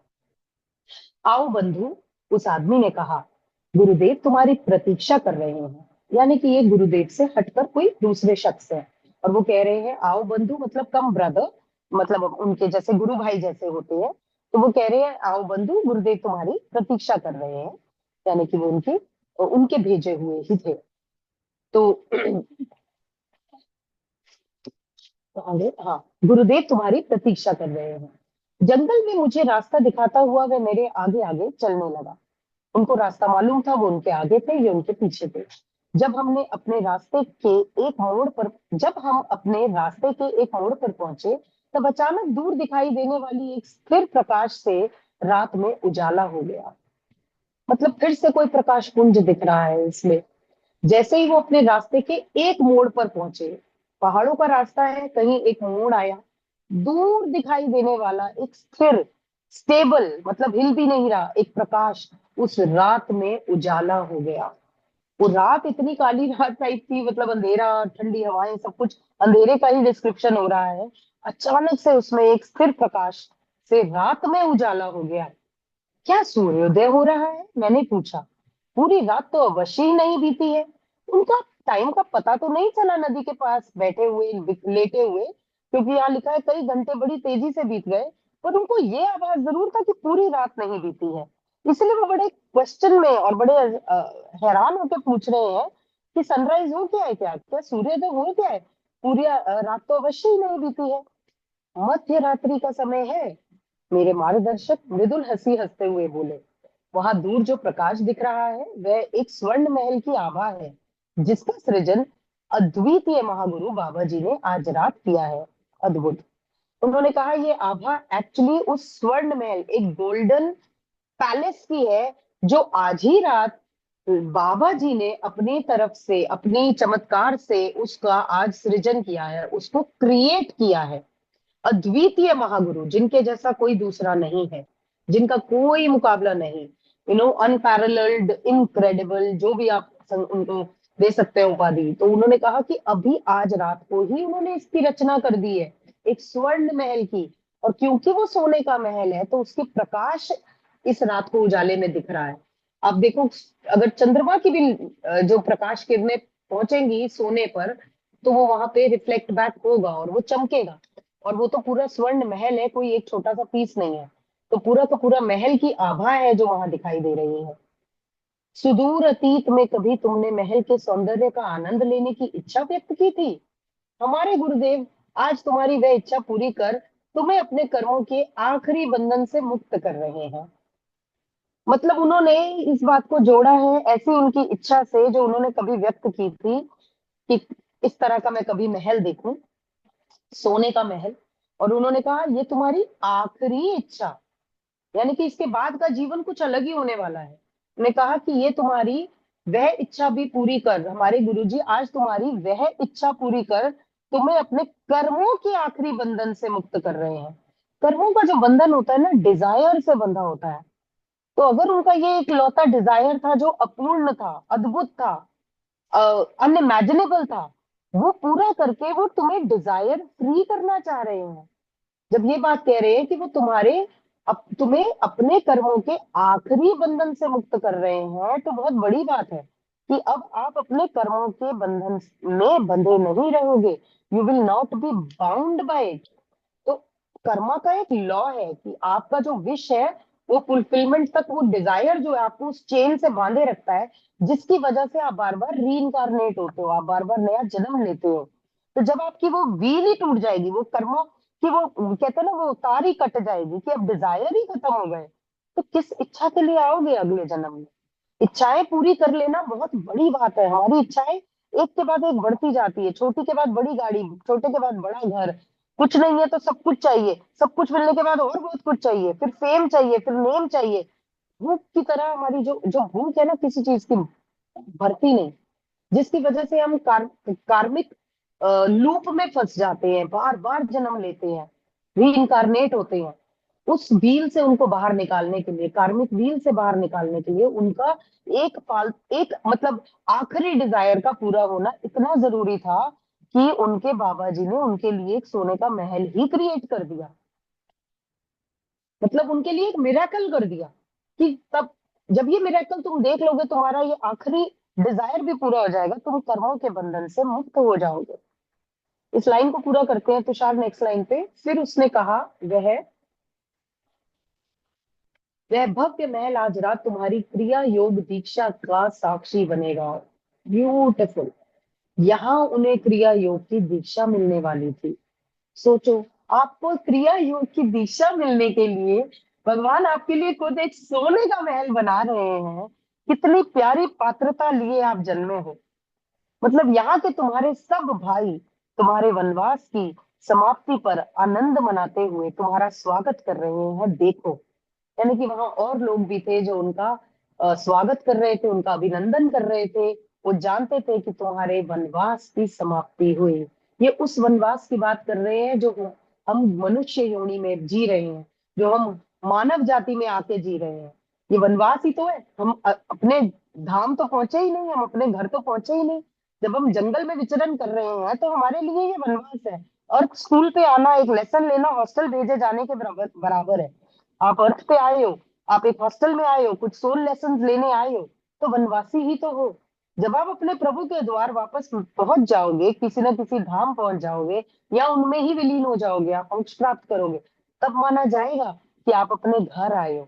आओ बंधु, उस आदमी ने कहा, गुरुदेव तुम्हारी प्रतीक्षा कर रहे हैं। यानी कि ये गुरुदेव से हटकर कोई दूसरे शख्स है, और वो कह रहे हैं आओ बंधु, मतलब कम ब्रदर, मतलब उनके जैसे गुरु भाई जैसे होते हैं। तो वो कह रहे हैं आओ बंधु, गुरुदेव तुम्हारी प्रतीक्षा कर रहे हैं, यानी कि वो उनके उनके भेजे हुए ही थे। तो तो आगे, हाँ, गुरुदेव तुम्हारी प्रतीक्षा कर रहे हैं। जंगल में मुझे रास्ता दिखाता हुआ वह मेरे आगे आगे चलने लगा। उनको रास्ता मालूम था, वो उनके आगे थे, ये उनके पीछे थे। जब हम अपने रास्ते के एक मोड़ पर पहुंचे, तब अचानक दूर दिखाई देने वाली एक स्थिर प्रकाश से रात में उजाला हो गया। मतलब फिर से कोई प्रकाश पुंज दिख रहा है इसमें। जैसे ही वो अपने रास्ते के एक मोड़ पर पहुंचे, पहाड़ों का रास्ता है, कहीं एक मोड़ आया, दूर दिखाई देने वाला एक स्थिर, स्टेबल, मतलब हिल भी नहीं रहा, एक प्रकाश उस रात में उजाला हो गया। वो रात इतनी काली रात टाइप थी, मतलब अंधेरा, ठंडी हवाएं, सब कुछ अंधेरे का ही डिस्क्रिप्शन हो रहा है। अचानक से उसमें एक स्थिर प्रकाश से रात में उजाला हो गया। क्या सूर्योदय हो रहा है, मैंने पूछा। पूरी रात तो अवश्य ही नहीं बीती है। उनका टाइम का पता तो नहीं चला नदी के पास बैठे हुए, लेटे हुए, क्योंकि यहाँ लिखा है कई घंटे बड़ी तेजी से बीत गए, पर उनको ये आभास जरूर था कि पूरी रात नहीं बीती है। इसलिए वो बड़े क्वेश्चन में और बड़े हैरान होकर पूछ रहे हैं कि सनराइज हो क्या है, क्या क्या सूर्योदय हो क्या है, पूरी रात तो अवश्य ही नहीं बीती है। मध्य रात्रि का समय है, मेरे मार्गदर्शक मृदुल हंसी हंसते हुए बोले। वहां दूर जो प्रकाश दिख रहा है वह एक स्वर्ण महल की आभा है, जिसका सृजन अद्वितीय महागुरु बाबा जी ने आज रात किया है। अद्भुत। उन्होंने कहा ये आभा एक्चुअली उस स्वर्ण महल, एक गोल्डन पैलेस की है, जो आज ही रात बाबा जी ने अपनी तरफ से, अपनी चमत्कार से उसका आज सृजन किया है, उसको क्रिएट किया है। अद्वितीय महागुरु, जिनके जैसा कोई दूसरा नहीं है, जिनका कोई मुकाबला नहीं, अनपैरेलल्ड, इनक्रेडिबल, जो भी आप उनको दे सकते हैं उपाधि। तो उन्होंने कहा कि अभी आज रात को ही उन्होंने इसकी रचना कर दी है, एक स्वर्ण महल की। और क्योंकि वो सोने का महल है, तो उसकी प्रकाश इस रात को उजाले में दिख रहा है। आप देखो, अगर चंद्रमा की भी जो प्रकाश किरणें पहुंचेंगी सोने पर, तो वो वहां पे रिफ्लेक्ट बैक होगा और वो चमकेगा। और वो तो पूरा स्वर्ण महल है, कोई एक छोटा सा पीस नहीं है। तो पूरा महल की आभा है जो वहां दिखाई दे रही है। सुदूर अतीत में कभी तुमने महल के सौंदर्य का आनंद लेने की इच्छा व्यक्त की थी। हमारे गुरुदेव आज तुम्हारी वह इच्छा पूरी कर तुम्हें अपने कर्मों के आखिरी बंधन से मुक्त कर रहे हैं। मतलब उन्होंने इस बात को जोड़ा है ऐसी उनकी इच्छा से जो उन्होंने कभी व्यक्त की थी कि इस तरह का मैं कभी महल देखूं, सोने का महल। और उन्होंने कहा ये तुम्हारी आखिरी इच्छा, यानी कि इसके बाद का जीवन कुछ अलग ही होने वाला है। उन्होंने कहा कि ये तुम्हारी वह इच्छा भी पूरी कर, हमारे गुरुजी आज तुम्हारी वह इच्छा पूरी कर तुम्हें अपने कर्मों के आखिरी बंधन से मुक्त कर रहे हैं। कर्मों का जो बंधन होता है ना, डिजायर से बंधा होता है। तो अगर उनका ये एक लौता डिजायर था जो अपूर्ण था, अद्भुत था, अनइमेजिनेबल था, वो पूरा करके वो तुम्हें डिजायर फ्री करना चाह रहे हैं। जब ये बात कह रहे हैं कि वो तुम्हें अपने कर्मों के आखिरी बंधन से मुक्त कर रहे हैं, तो बहुत बड़ी बात है कि अब आप अपने कर्मों के बंधन में बंधे नहीं रहोगे। You will not be bound by it. तो कर्मा का एक लॉ है कि आपका जो विश है वो फुलफिलमेंट तक, वो डिजायर जो है आपको उस चेन से बांधे रखता है, जिसकी वजह से आप बार बार रीइंकारनेट होते हो, आप बार बार नया जन्म लेते हो। तो जब आपकी वो व्हील ही टूट जाएगी, वो कर्मों की वो कहते हैं ना वो तार ही कट जाएगी कि अब डिजायर ही खत्म हो गए, तो किस इच्छा के लिए आओगे अगले जन्म में। इच्छाएं पूरी कर लेना बहुत बड़ी बात है। हमारी इच्छाएं एक के बाद एक बढ़ती जाती है, छोटी के बाद बड़ी गाड़ी, छोटे के बाद बड़ा घर, कुछ नहीं है तो सब कुछ चाहिए, सब कुछ मिलने के बाद और बहुत कुछ चाहिए, फिर फेम चाहिए, फिर नेम चाहिए। भूख की तरह हमारी जो जो भूख है ना किसी चीज की, भरती नहीं, जिसकी वजह से हम कार्मिक लूप में फंस जाते हैं, बार बार जन्म लेते हैं, री होते हैं। उस व्हील से उनको बाहर निकालने के लिए, कार्मिक व्हील से बाहर निकालने के लिए उनका एक मतलब आखिरी डिजायर का पूरा होना इतना जरूरी था कि उनके बाबा जी ने उनके लिए एक सोने का महल ही क्रिएट कर दिया। मतलब उनके लिए एक मिरेकल कर दिया कि तब जब ये मिरेकल तुम देख लोगे, तुम्हारा ये आखिरी डिजायर भी पूरा हो जाएगा, तुम कर्मों के बंधन से मुक्त हो जाओगे। इस लाइन को पूरा करते हैं तुषार नेक्स्ट लाइन पे। फिर उसने कहा वह भव्य महल आज रात तुम्हारी क्रिया योग दीक्षा का साक्षी बनेगा। ब्यूटिफुल। यहाँ उन्हें क्रिया योग की दीक्षा मिलने वाली थी। सोचो, आपको क्रिया योग की दीक्षा मिलने के लिए भगवान आपके लिए खुद एक सोने का महल बना रहे हैं। कितनी प्यारी पात्रता लिए आप जन्मे हो। मतलब यहाँ के तुम्हारे सब भाई तुम्हारे वनवास की समाप्ति पर आनंद मनाते हुए तुम्हारा स्वागत कर रहे हैं, देखो। यानी कि वहां और लोग भी थे जो उनका स्वागत कर रहे थे, उनका अभिनंदन कर रहे थे। वो जानते थे कि तुम्हारे वनवास की समाप्ति हुई। ये उस वनवास की बात कर रहे हैं जो हम मनुष्य योनि में जी रहे हैं, जो हम मानव जाति में आके जी रहे हैं। ये वनवास ही तो है। हम अपने धाम तो पहुंचे ही नहीं, हम अपने घर तो पहुंचे ही नहीं। जब हम जंगल में विचरण कर रहे हैं तो हमारे लिए ये वनवास है। और स्कूल पे आना, एक लेसन लेना हॉस्टल भेजे जाने के बराबर बराबर है। आप अर्थ पे आए हो, आप एक हॉस्टल में आए हो, कुछ सोल लेसन लेने आए हो, तो वनवासी ही तो हो। जब आप अपने प्रभु के द्वार वापस पहुंच जाओगे, किसी न किसी धाम पहुंच जाओगे, या उनमें ही विलीन हो जाओगे, आप मोक्ष प्राप्त करोगे, तब माना जाएगा कि आप अपने घर आए हो।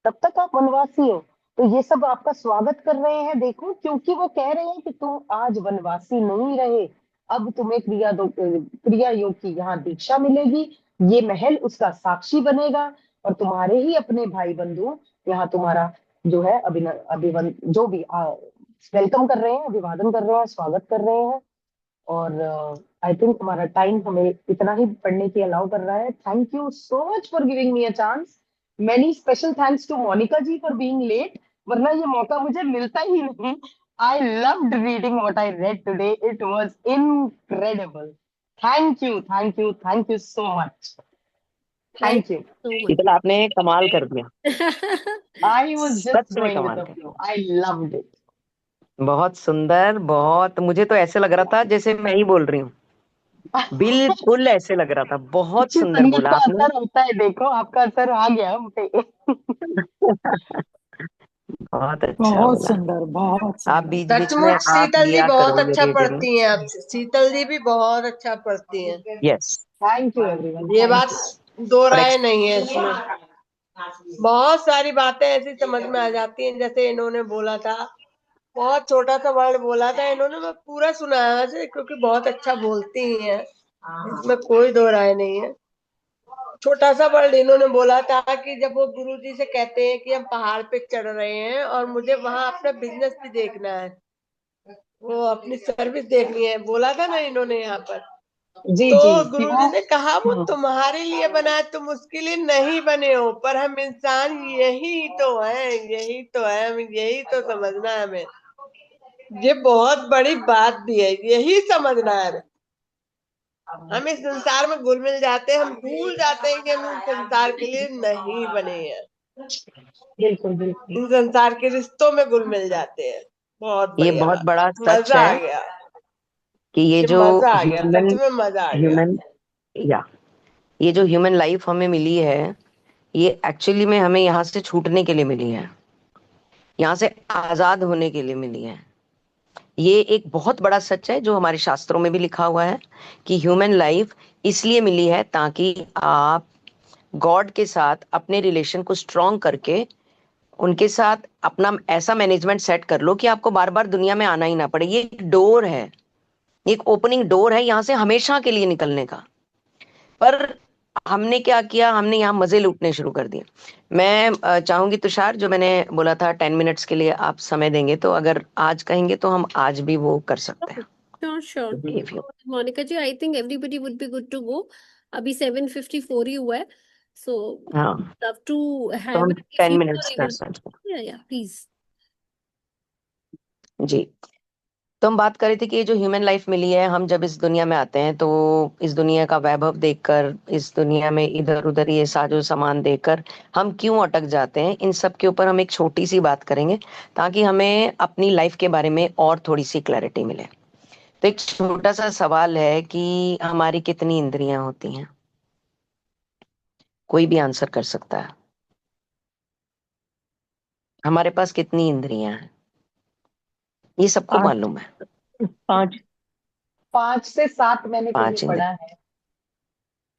तब तक आप वनवासी हो। तो ये सब आपका स्वागत कर रहे हैं, देखो, क्योंकि वो कह रहे हैं कि तुम आज वनवासी नहीं रहे। अब तुम्हें क्रिया योग की यहाँ दीक्षा मिलेगी। ये महल उसका साक्षी बनेगा। और तुम्हारे ही अपने भाई बंधु यहाँ तुम्हारा जो है अभिवन जो भी वेलकम कर रहे हैं, अभिवादन कर रहे हैं, स्वागत कर रहे हैं। और आई थिंक हमारा टाइम हमें इतना ही पढ़ने की अलाउ कर रहा है। Thank you so much for giving me a chance. Many special thanks to Monika ji for being late, वरना ये मौका मुझे मिलता ही नहीं। I loved reading what I read today, it was incredible. Thank you, thank you, thank you so much. Thank thank you. So much. Sheetal, आपने कमाल कर दिया। I was just सच में going with कमाल the कर flow. दिया। I loved it. बहुत सुंदर, बहुत, मुझे तो ऐसे लग रहा था जैसे मैं ही बोल रही हूँ। बिल्कुल ऐसे लग रहा था। बहुत अच्छी सुंदर संगत बोला का आपने। असर होता है, देखो आपका असर आ गया हम पे। बहुत अच्छा बहुत बोला। सुंदर, बहुत आप सुंदर। बीच बीच में सचमुच आप शीतल जी लिया बहुत करो अच्छा मेरे दिल में। पढ़ती हैं। आप शीतल जी भी बहुत अच्छा पढ़ती हैं। यस। थैंक यू एवरीवन, ये थैंक बात यू। दो और राय नहीं है इसमें। बहुत सारी बातें ऐसी समझ में आ जाती हैं, जैसे इन्होंने बोला था, बहुत छोटा सा वर्ड बोला था इन्होंने, मैं पूरा सुनाया वैसे, क्योंकि बहुत अच्छा बोलती ही हैं, इसमें कोई दो राय नहीं है। छोटा सा वर्ड इन्होंने बोला था कि जब वो गुरुजी से कहते हैं कि हम पहाड़ पे चढ़ रहे हैं और मुझे वहां अपना बिजनेस भी देखना है, वो अपनी सर्विस देखनी है, बोला था ना इन्होंने यहाँ पर। जी तो जी, कि गुरुजी वो ने कहा वो तुम्हारे लिए बना है, तुम उसके लिए नहीं बने हो, पर हम इंसान यही तो है, यही तो है, हमें यही तो समझना है हमें। ये बहुत बड़ी बात भी है, यही समझना है हमें। हम इस संसार में घुल मिल जाते हैं, हम भूल जाते हैं कि हम इस संसार के लिए नहीं बने हैं, बिल्कुल बिल्कुल। इन संसार के रिश्तों में घुल मिल जाते हैं। बहुत ये बढ़िया बहुत बात, बड़ा सच मजा है आ गया, कि ये ये जो मजा आ गया, ह्यूमन सच में मजा आ गया। ह्यूमन या ये जो ह्यूमन लाइफ हमें मिली है, ये एक्चुअली में हमें यहाँ से छूटने के लिए मिली है, यहाँ से आजाद होने के लिए मिली है। ये एक बहुत बड़ा सच है जो हमारे शास्त्रों में भी लिखा हुआ है कि ह्यूमन लाइफ इसलिए मिली है ताकि आप गॉड के साथ अपने रिलेशन को स्ट्रॉन्ग करके उनके साथ अपना ऐसा मैनेजमेंट सेट कर लो कि आपको बार बार दुनिया में आना ही ना पड़े। ये एक डोर है, ये एक ओपनिंग डोर है यहाँ से हमेशा के लिए निकलने का। पर हमने क्या किया, हमने यहाँ मजे लूटने शुरू कर दिए। मैं चाहूंगी तुषार, जो मैंने बोला था 10 मिनट्स के लिए आप समय देंगे, तो अगर आज कहेंगे तो हम आज भी वो कर सकते हैं। Sure sure. If you- Monica ji, I think everybody would be good to go. अभी 7:54 ही हुआ है, सो हाँ, लव टू तो हैव हम it if ten you minutes are कर एबल। सकते या प्लीज। हैं जी। तो हम बात कर रहे थे कि ये जो ह्यूमन लाइफ मिली है, हम जब इस दुनिया में आते हैं तो इस दुनिया का वैभव देखकर, इस दुनिया में इधर उधर ये साजो सामान देखकर हम क्यों अटक जाते हैं, इन सब के ऊपर हम एक छोटी सी बात करेंगे ताकि हमें अपनी लाइफ के बारे में और थोड़ी सी क्लैरिटी मिले। तो एक छोटा सा सवाल है कि हमारी कितनी इंद्रियां होती हैं? कोई भी आंसर कर सकता है। हमारे पास कितनी इंद्रियां हैं? ये सबको 5, मालूम है। 5। 5 से 7 मैंने कहीं पांच पढ़ा इंद्रियां। है।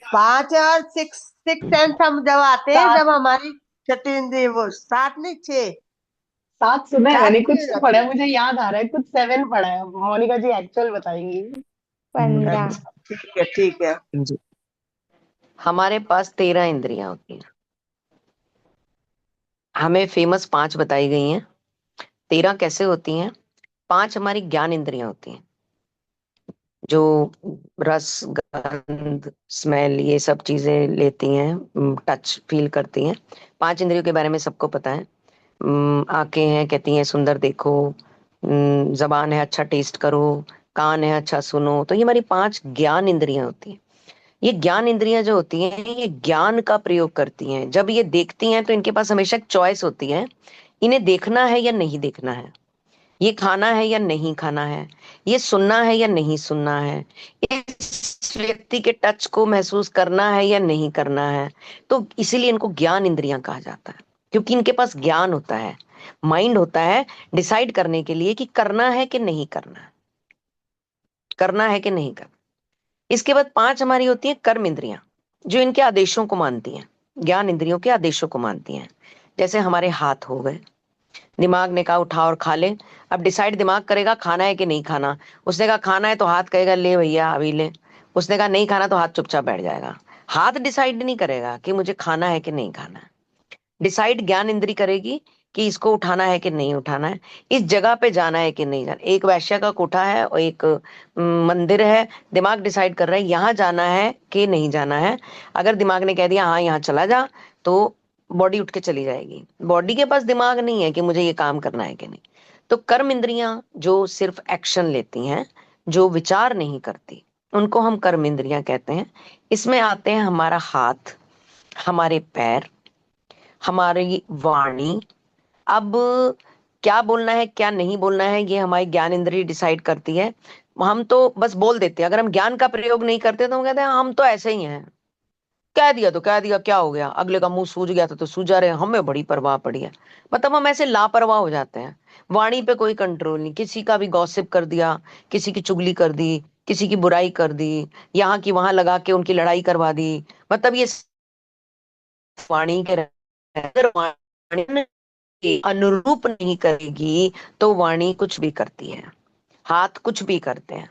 5 और 6 सेंस हम जब आते हैं, सात। जब हमारी छठी इंद्रिय, वो 7 नहीं 6, 7 सुना है 7 मैंने, पूरी कुछ हो तो जाती पढ़ा है। है, मुझे याद आ रहा है, कुछ 7 पढ़ा है। मोनिका जी एक्चुअल बताएंगी। 15। अच्छा ठीक है, ठीक है। जी। हमारे पास 13 इंद्रियां होती हैं। हमें फेमस 5 बताई गई हैं। 13 कैसे होती हैं? 5 हमारी ज्ञान इंद्रियां होती हैं, जो रस, गंध, स्मेल, ये सब चीजें लेती हैं, टच फील करती हैं। 5 इंद्रियों के बारे में सबको पता है। आंखें हैं, कहती हैं सुंदर देखो। जबान है, अच्छा टेस्ट करो। कान है, अच्छा सुनो। तो ये हमारी 5 ज्ञान इंद्रियां होती हैं। ये ज्ञान इंद्रियां जो होती हैं, ये ज्ञान का प्रयोग करती हैं। जब ये देखती हैं तो इनके पास हमेशा एक चॉइस होती है, इन्हें देखना है या नहीं देखना है, ये खाना है या नहीं खाना है, ये सुनना है या नहीं सुनना है, इस व्यक्ति के टच को महसूस करना है या नहीं करना है। तो इसीलिए इनको ज्ञान इंद्रियां कहा जाता है, क्योंकि इनके पास ज्ञान होता है, माइंड होता है डिसाइड करने के लिए कि करना है कि नहीं करना है, करना है कि नहीं करना। इसके बाद 5 हमारी होती है कर्म इंद्रियां, जो इनके आदेशों को मानती हैं, ज्ञान इंद्रियों के आदेशों को मानती हैं। जैसे हमारे हाथ हो गए, दिमाग ने कहा उठा और खा ले। अब डिसाइड दिमाग करेगा खाना है कि नहीं खाना। उसने कहा खाना है तो हाथ कहेगा ले भैया अभी ले। उसने कहा नहीं खाना तो हाथ चुपचाप बैठ जाएगा। हाथ डिसाइड नहीं करेगा कि मुझे खाना है कि नहीं खाना है। डिसाइड ज्ञान इंद्री करेगी कि इसको उठाना है कि नहीं उठाना है, इस जगह पे जाना है कि नहीं जाना। एक वैश्य का कोठा है और एक मंदिर है, दिमाग डिसाइड कर रहा है यहाँ जाना है कि नहीं जाना है। अगर दिमाग ने कह दिया हाँ यहाँ चला जा, तो बॉडी उठ के चली जाएगी। बॉडी के पास दिमाग नहीं है कि मुझे ये काम करना है कि नहीं। तो कर्म इंद्रियां जो सिर्फ एक्शन लेती हैं, जो विचार नहीं करती, उनको हम कर्म इंद्रियां कहते हैं। इसमें आते हैं हमारा हाथ, हमारे पैर, हमारी वाणी। अब क्या बोलना है क्या नहीं बोलना है, ये हमारी ज्ञान इंद्रिय डिसाइड करती है। हम तो बस बोल देते हैं। अगर हम ज्ञान का प्रयोग नहीं करते तो हम कहते हैं हम तो ऐसे ही हैं, कह दिया तो कह दिया, क्या हो गया, अगले का मुंह सूज गया तो सूजा रहे, हमें बड़ी परवाह पड़ी है। मतलब हम ऐसे लापरवाह हो जाते हैं। वाणी पे कोई कंट्रोल नहीं, किसी का भी गॉसिप कर दिया, किसी की चुगली कर दी, किसी की बुराई कर दी, यहाँ की वहां लगा के उनकी लड़ाई करवा दी। मतलब ये वाणी के अगर वाणी के अनुरूप नहीं करेगी तो वाणी कुछ भी करती है, हाथ कुछ भी करते हैं,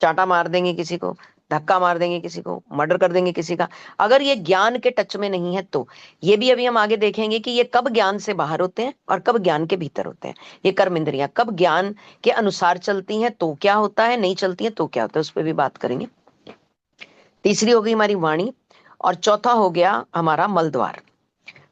चाटा मार देंगे किसी को, धक्का मार देंगे किसी को, मर्डर कर देंगे किसी का। अगर ये ज्ञान के टच में नहीं है तो ये भी अभी हम आगे देखेंगे कि ये कब ज्ञान से बाहर होते हैं और कब ज्ञान के भीतर होते हैं। ये कर्म इंद्रियां कब ज्ञान के अनुसार चलती हैं तो क्या होता है, नहीं चलती है तो क्या होता है, उस पर भी बात करेंगे। तीसरी हो गई हमारी वाणी, और चौथा हो गया हमारा मलद्वार।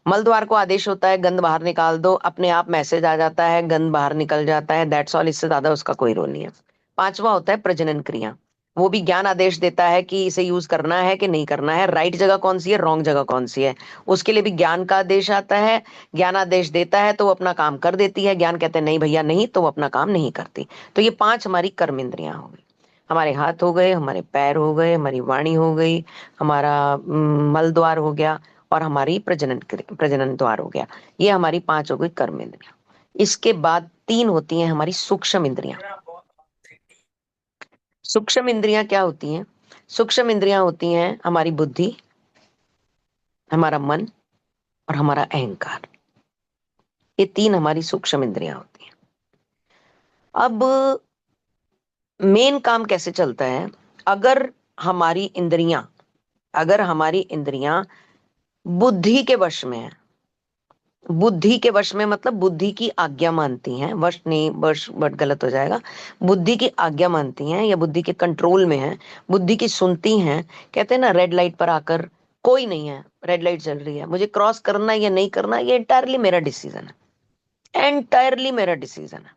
मलद्वार को आदेश होता है गंद बाहर निकाल दो, अपने आप मैसेज आ जाता है, गंद बाहर निकल जाता है, दैट्स ऑल, इससे ज्यादा उसका कोई रोल नहीं है। पांचवा होता है प्रजनन क्रिया। वो भी ज्ञान आदेश देता है कि इसे यूज करना है कि नहीं करना है, राइट जगह कौन सी है, रॉन्ग जगह कौन सी है, उसके लिए भी ज्ञान का आदेश आता है। ज्ञान आदेश देता है तो वो अपना काम कर देती है, ज्ञान कहते हैं नहीं भैया नहीं, तो वो अपना काम नहीं करती। तो ये पांच हमारी कर्म इंद्रियां हो गई। हमारे हाथ हो गए, हमारे पैर हो गए, हमारी वाणी हो गई, हमारा मल द्वार हो गया, और हमारी प्रजनन द्वार हो गया। ये हमारी पांच हो गई कर्म इंद्रियां। इसके बाद तीन होती हैं हमारी सूक्ष्म इंद्रियां। सूक्ष्म इंद्रियां क्या होती हैं? सूक्ष्म इंद्रियां होती हैं हमारी बुद्धि, हमारा मन और हमारा अहंकार। ये तीन हमारी सूक्ष्म इंद्रियां होती हैं। अब मेन काम कैसे चलता है? अगर हमारी इंद्रियां अगर हमारी इंद्रियां बुद्धि के वश में है, बुद्धि के वश में मतलब बुद्धि की आज्ञा मानती हैं, वश नहीं, वश बट गलत हो जाएगा, बुद्धि की आज्ञा मानती हैं या बुद्धि के कंट्रोल में है, बुद्धि की सुनती हैं। कहते हैं ना, रेड लाइट पर आकर कोई नहीं है, रेड लाइट चल रही है, मुझे क्रॉस करना है या नहीं करना, ये एंटायरली मेरा डिसीजन है, एंटायरली मेरा डिसीजन है।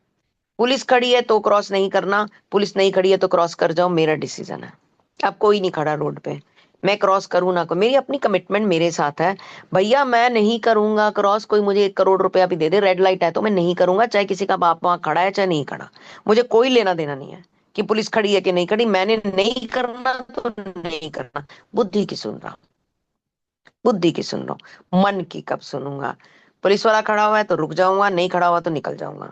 पुलिस खड़ी है तो क्रॉस नहीं करना, पुलिस नहीं खड़ी है तो क्रॉस कर जाओ, मेरा डिसीजन है। अब कोई नहीं खड़ा रोड पे, मैं क्रॉस करूँ ना, को मेरी अपनी कमिटमेंट मेरे साथ है। भैया मैं नहीं करूंगा क्रॉस, कोई मुझे 1 करोड़ रुपया भी दे दे, रेड लाइट है तो मैं नहीं करूंगा, चाहे किसी का बाप वहां खड़ा है चाहे नहीं खड़ा, मुझे कोई लेना देना नहीं है कि पुलिस खड़ी है कि नहीं खड़ी, मैंने नहीं करना तो नहीं करना। बुद्धि की सुन रहा हूं, बुद्धि की सुन रहा हूं, मन की कब सुनूंगा? पुलिस वाला खड़ा हुआ है तो रुक जाऊंगा, नहीं खड़ा हुआ तो निकल जाऊंगा।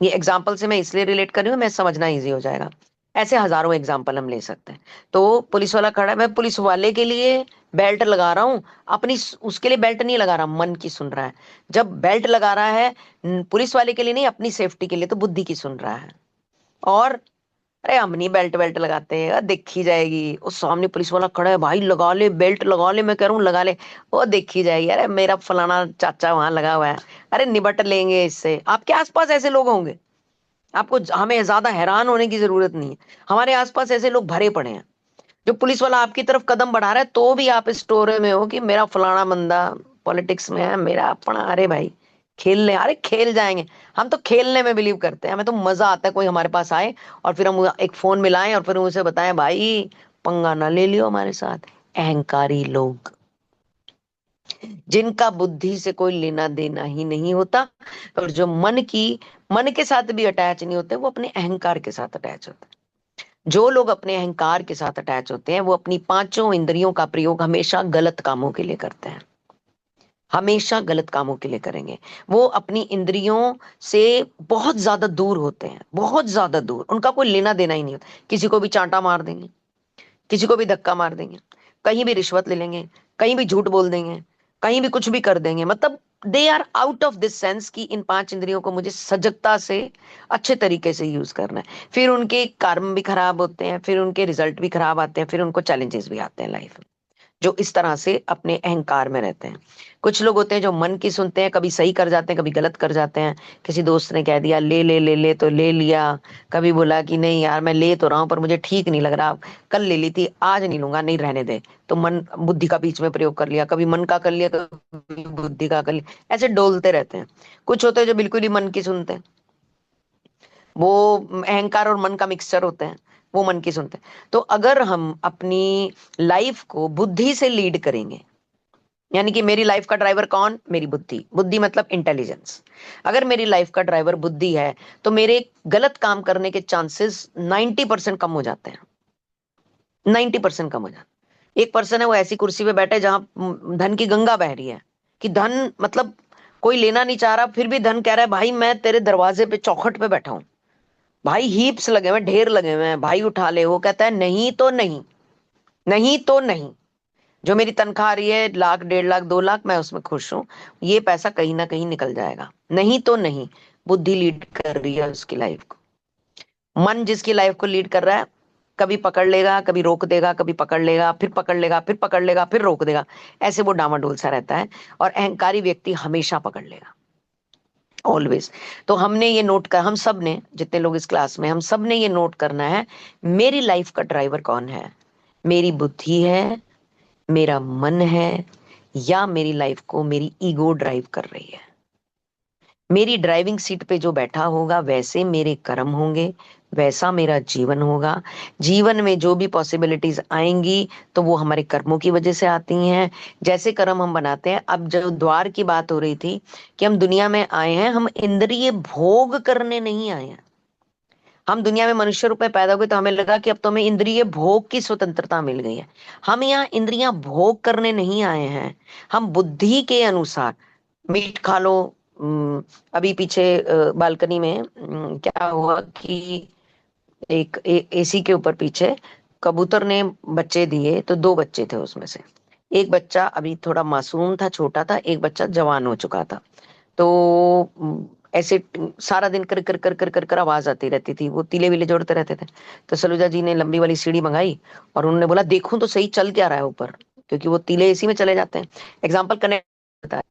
ये एग्जाम्पल से मैं इसलिए रिलेट कर रही हूँ, मैं समझना इजी हो जाएगा। ऐसे हजारों एग्जाम्पल हम ले सकते हैं। तो पुलिस वाला खड़ा है, मैं पुलिस वाले के लिए बेल्ट लगा रहा हूँ, अपनी उसके लिए बेल्ट नहीं लगा रहा, मन की सुन रहा है। जब बेल्ट लगा रहा है पुलिस वाले के लिए नहीं, अपनी सेफ्टी के लिए, तो बुद्धि की सुन रहा है। और अरे हम नहीं बेल्ट बेल्ट लगाते हैं, देखी जाएगी, उस सामने पुलिस वाला खड़ा है, भाई लगा ले बेल्ट लगा ले, मैं कह रहा हूँ लगा ले, वो देखी जाएगी, अरे मेरा फलाना चाचा वहां लगा हुआ है, अरे निबट लेंगे इससे। आपके आसपास ऐसे लोग होंगे, आपको हमें ज्यादा हैरान होने की जरूरत नहीं है, हमारे आसपास ऐसे लोग भरे पड़े हैं। जो पुलिस वाला आपकी तरफ कदम बढ़ा रहा है तो भी आप स्टोर में हो कि मेरा फलाना बंदा पॉलिटिक्स में है, मेरा अपना, अरे भाई खेल ले, अरे खेल जाएंगे। हम तो खेलने में बिलीव करते हैं, हमें तो मजा आता है कोई हमारे पास आए और फिर हम एक फोन मिलाएं और फिर उसे बताएं भाई पंगा ना ले लियो हमारे साथ। अहंकारी लोग, जिनका बुद्धि से कोई लेना देना ही नहीं होता, और जो मन के साथ भी अटैच नहीं होते, वो अपने अहंकार के साथ अटैच होते हैं। जो लोग अपने अहंकार के साथ अटैच होते हैं वो अपनी पांचों इंद्रियों का प्रयोग हमेशा गलत कामों के लिए करते हैं, हमेशा गलत कामों के लिए करेंगे। वो अपनी इंद्रियों से बहुत ज्यादा दूर होते हैं, बहुत ज्यादा दूर, उनका कोई लेना देना ही नहीं होता। किसी को भी चांटा मार देंगे, किसी को भी धक्का मार देंगे, कहीं भी रिश्वत ले लेंगे, कहीं भी झूठ बोल देंगे, कहीं भी कुछ भी कर देंगे। मतलब they are out of this sense कि इन पांच इंद्रियों को मुझे सजगता से अच्छे तरीके से यूज करना है। फिर उनके कर्म भी खराब होते हैं, फिर उनके रिजल्ट भी खराब आते हैं, फिर उनको चैलेंजेस भी आते हैं लाइफ में, जो इस तरह से अपने अहंकार में रहते हैं। कुछ लोग होते हैं जो मन की सुनते हैं, कभी सही कर जाते हैं कभी गलत कर जाते हैं। किसी दोस्त ने कह दिया ले ले ले ले तो ले लिया, कभी बोला कि नहीं यार मैं ले तो रहा हूं पर मुझे ठीक नहीं लग रहा, कल ले ली थी आज नहीं लूंगा, नहीं रहने दे, तो मन बुद्धि का बीच में प्रयोग कर लिया, कभी मन का कर लिया कभी बुद्धि का कर लिया, ऐसे डोलते रहते हैं। कुछ होते हैं जो बिल्कुल ही मन की सुनते हैं, वो अहंकार और मन का मिक्सचर होते हैं, वो मन की सुनते हैं। तो अगर हम अपनी लाइफ को बुद्धि से लीड करेंगे, यानी कि मेरी लाइफ का ड्राइवर कौन, मेरी बुद्धि, बुद्धि मतलब इंटेलिजेंस। अगर मेरी लाइफ का ड्राइवर बुद्धि है तो मेरे गलत काम करने के चांसेस 90% कम हो जाते हैं, 90% कम हो जाते हैं। एक पर्सन है वो ऐसी कुर्सी पे बैठे जहां धन की गंगा बह रही है, कि धन मतलब कोई लेना नहीं चाह रहा, फिर भी धन कह रहा है भाई मैं तेरे दरवाजे पे चौखट पे बैठा हूं, भाई हीप्स लगे हुए हैं, ढेर लगे हुए हैं, भाई उठा ले। वो कहता है नहीं तो नहीं, नहीं तो नहीं, जो मेरी तनख्वाह आ रही है 1 लाख 1.5 लाख 2 लाख, मैं उसमें खुश हूँ, ये पैसा कहीं ना कहीं निकल जाएगा। नहीं तो नहीं, बुद्धि लीड कर रही है उसकी लाइफ को। मन जिसकी लाइफ को लीड कर रहा है, कभी पकड़ लेगा, कभी रोक देगा, कभी पकड़ लेगा, फिर पकड़ लेगा, फिर पकड़ लेगा, फिर रोक देगा, ऐसे वो डामाडोल सा रहता है। और अहंकारी व्यक्ति हमेशा पकड़ लेगा, ऑलवेज। तो हमने ये नोट कर, हम सब ने, जितने लोग इस क्लास में, हम सब ने ये नोट करना है, मेरी लाइफ का ड्राइवर कौन है? मेरी बुद्धि है, मेरा मन है, या मेरी लाइफ को मेरी ईगो ड्राइव कर रही है? मेरी ड्राइविंग सीट पे जो बैठा होगा वैसे मेरे कर्म होंगे, वैसा मेरा जीवन होगा। जीवन में जो भी पॉसिबिलिटीज आएंगी तो वो हमारे कर्मों की वजह से आती हैं। जैसे कर्म हम बनाते हैं। अब जो द्वार की बात हो रही थी कि हम दुनिया में आए हैं, हम इंद्रिय भोग करने नहीं आए हैं। हम दुनिया में मनुष्य रूप में पैदा हुए तो हमें लगा कि अब तो हमें इंद्रिय भोग की स्वतंत्रता मिल गई है। हम यहाँ इंद्रियां भोग करने नहीं आए हैं। हम बुद्धि के अनुसार, मीट खा लो। अभी पीछे बालकनी में क्या हुआ कि एक एसी के ऊपर पीछे कबूतर ने बच्चे दिए, तो 2 बच्चे थे उसमें से। एक बच्चा अभी थोड़ा मासूम था, छोटा था, एक बच्चा जवान हो चुका था। तो ऐसे सारा दिन कर कर कर कर कर कर आवाज आती रहती थी, वो तीले विले जोड़ते रहते थे। तो सलूजा जी ने लंबी वाली सीढ़ी मंगाई और उन्होंने बोला देखूं तो सही चल क्या रहा है ऊपर, क्योंकि वो तीले इसी में चले जाते हैं। एग्जाम्पल कनेक्ट होता है।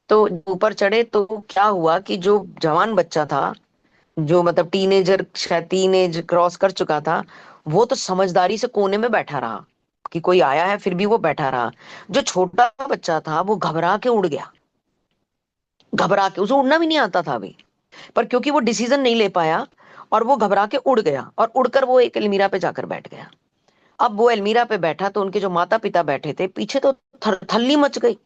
तो ऊपर चढ़े तो क्या हुआ कि जो जवान बच्चा था, जो मतलब टीनेजर, शायद टीनेज क्रॉस कर चुका था, वो तो समझदारी से कोने में बैठा रहा कि कोई आया है, फिर भी वो बैठा रहा। जो छोटा बच्चा था वो घबरा के उड़ गया, घबरा के, उसे उड़ना भी नहीं आता था अभी, पर क्योंकि वो डिसीजन नहीं ले पाया और वो घबरा के उड़ गया, और उड़कर वो एक अलमीरा पे जाकर बैठ गया। अब वो अलमीरा पे बैठा तो उनके जो माता पिता बैठे थे पीछे, तो थल्ली मच गई।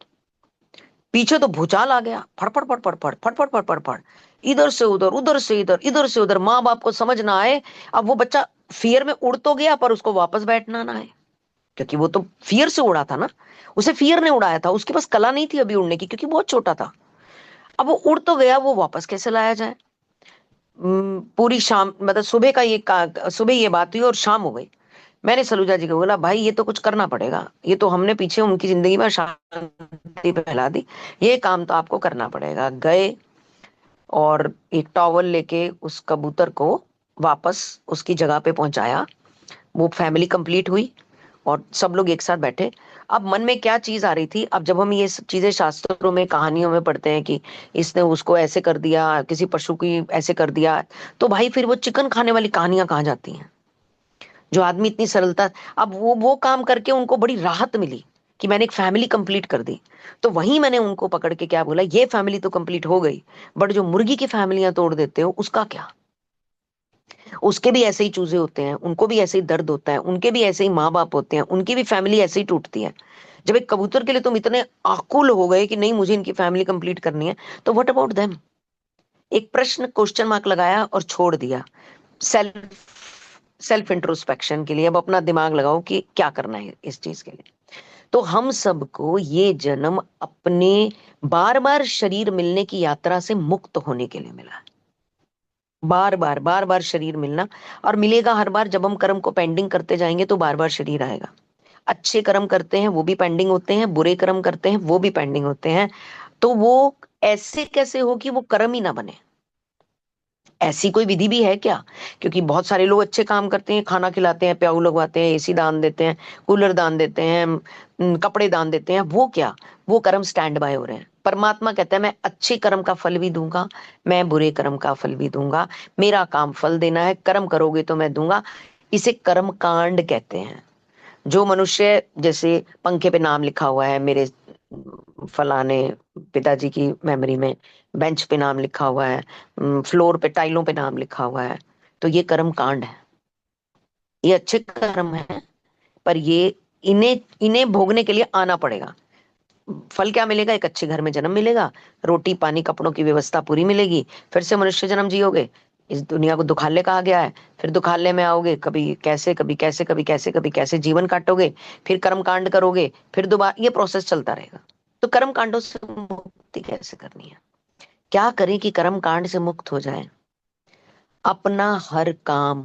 पीछे तो भूचाल आ गया, फड़फड़ फड़फड़ फड़ फड़फड़ फड़फड़ फड़, इधर से उधर, उधर से इधर, इधर से उधर। माँ बाप को समझ ना आए। अब वो बच्चा फियर में उड़ तो गया, पर उसको वापस बैठना ना आए, क्योंकि वो तो फियर से उड़ा था ना। उसे फियर ने उड़ाया था, उसके पास कला नहीं थी अभी उड़ने की, क्योंकि बहुत छोटा था। अब वो उड़ तो गया, वो वापस कैसे लाया जाए? पूरी शाम, मतलब सुबह ये बात हुई और शाम हो गई। मैंने सलूजा जी को बोला भाई ये तो कुछ करना पड़ेगा, ये तो हमने पीछे उनकी जिंदगी में शांति फैला दी, ये काम तो आपको करना पड़ेगा। गए और एक टॉवल लेके उस कबूतर को वापस उसकी जगह पे पहुंचाया। वो फैमिली कंप्लीट हुई और सब लोग एक साथ बैठे। अब मन में क्या चीज आ रही थी, अब जब हम ये सब चीजें शास्त्रों में, कहानियों में पढ़ते हैं कि इसने उसको ऐसे कर दिया, किसी पशु की ऐसे कर दिया, तो भाई फिर वो चिकन खाने वाली कहानियां कहाँ जाती हैं? जो आदमी इतनी सरलता, अब वो काम करके उनको बड़ी राहत मिली कि मैंने एक फैमिली कंप्लीट कर दी। तो वहीं मैंने उनको पकड़ के क्या बोला, ये फैमिली तो कंप्लीट हो गई, बट जो मुर्गी की फैमिलियां तोड़ देते हो उसका क्या? उसके भी ऐसे ही चूजे होते हैं, उनको भी ऐसे ही दर्द होता है, उनके भी ऐसे ही माँ बाप होते हैं, उनकी भी फैमिली ऐसे ही टूटती है। जब एक कबूतर के लिए तुम इतने आकुल हो गए कि नहीं मुझे इनकी फैमिली कंप्लीट करनी है, तो व्हाट अबाउट देम? एक प्रश्न, क्वेश्चन मार्क लगाया और छोड़ दिया। सेल्फ सेल्फ इंट्रोस्पेक्शन के लिए अब अपना दिमाग लगाओ कि क्या करना है इस चीज के लिए। तो हम सबको ये जन्म अपने बार बार शरीर मिलने की यात्रा से मुक्त होने के लिए मिला है। बार बार बार बार शरीर मिलना, और मिलेगा हर बार। जब हम कर्म को पेंडिंग करते जाएंगे तो बार बार शरीर आएगा। अच्छे कर्म करते हैं वो भी पेंडिंग होते हैं, बुरे कर्म करते हैं वो भी पेंडिंग होते हैं। तो वो ऐसे कैसे हो कि वो कर्म ही ना बने? ऐसी कोई विधि भी है क्या? क्योंकि बहुत सारे लोग अच्छे काम करते हैं, खाना खिलाते हैं, प्याऊ लगवाते हैं, एसी दान देते हैं, कूलर दान देते हैं, कपड़े दान देते हैं, वो क्या? वो कर्म स्टैंड बाय हो रहे हैं। परमात्मा कहता है मैं अच्छे कर्म का फल भी दूंगा, मैं बुरे कर्म का फल भी दूंगा, मेरा काम फल देना है, कर्म करोगे तो मैं दूंगा। इसे कर्म कांड कहते हैं। जो मनुष्य, जैसे पंखे पे नाम लिखा हुआ है मेरे फलाने पिताजी की मेमोरी में, बेंच पे नाम लिखा हुआ है, फ्लोर पे टाइलों पे नाम लिखा हुआ है, तो ये कर्म कांड है। ये अच्छे कर्म है, पर ये इन्हें इन्हें भोगने के लिए आना पड़ेगा। फल क्या मिलेगा? एक अच्छे घर में जन्म मिलेगा, रोटी पानी कपड़ों की व्यवस्था पूरी मिलेगी, फिर से मनुष्य जन्म जियोगे, इस दुनिया को दुखाले कहा गया है, फिर दुखाले में आओगे, कभी कैसे कभी कैसे कभी कैसे कभी कैसे जीवन काटोगे, फिर कर्म कांड करोगे, फिर दोबारा ये प्रोसेस चलता रहेगा। तो कर्म कांडों से मुक्ति कैसे करनी है? क्या करें कि कर्म कांड से मुक्त हो जाए? अपना हर काम,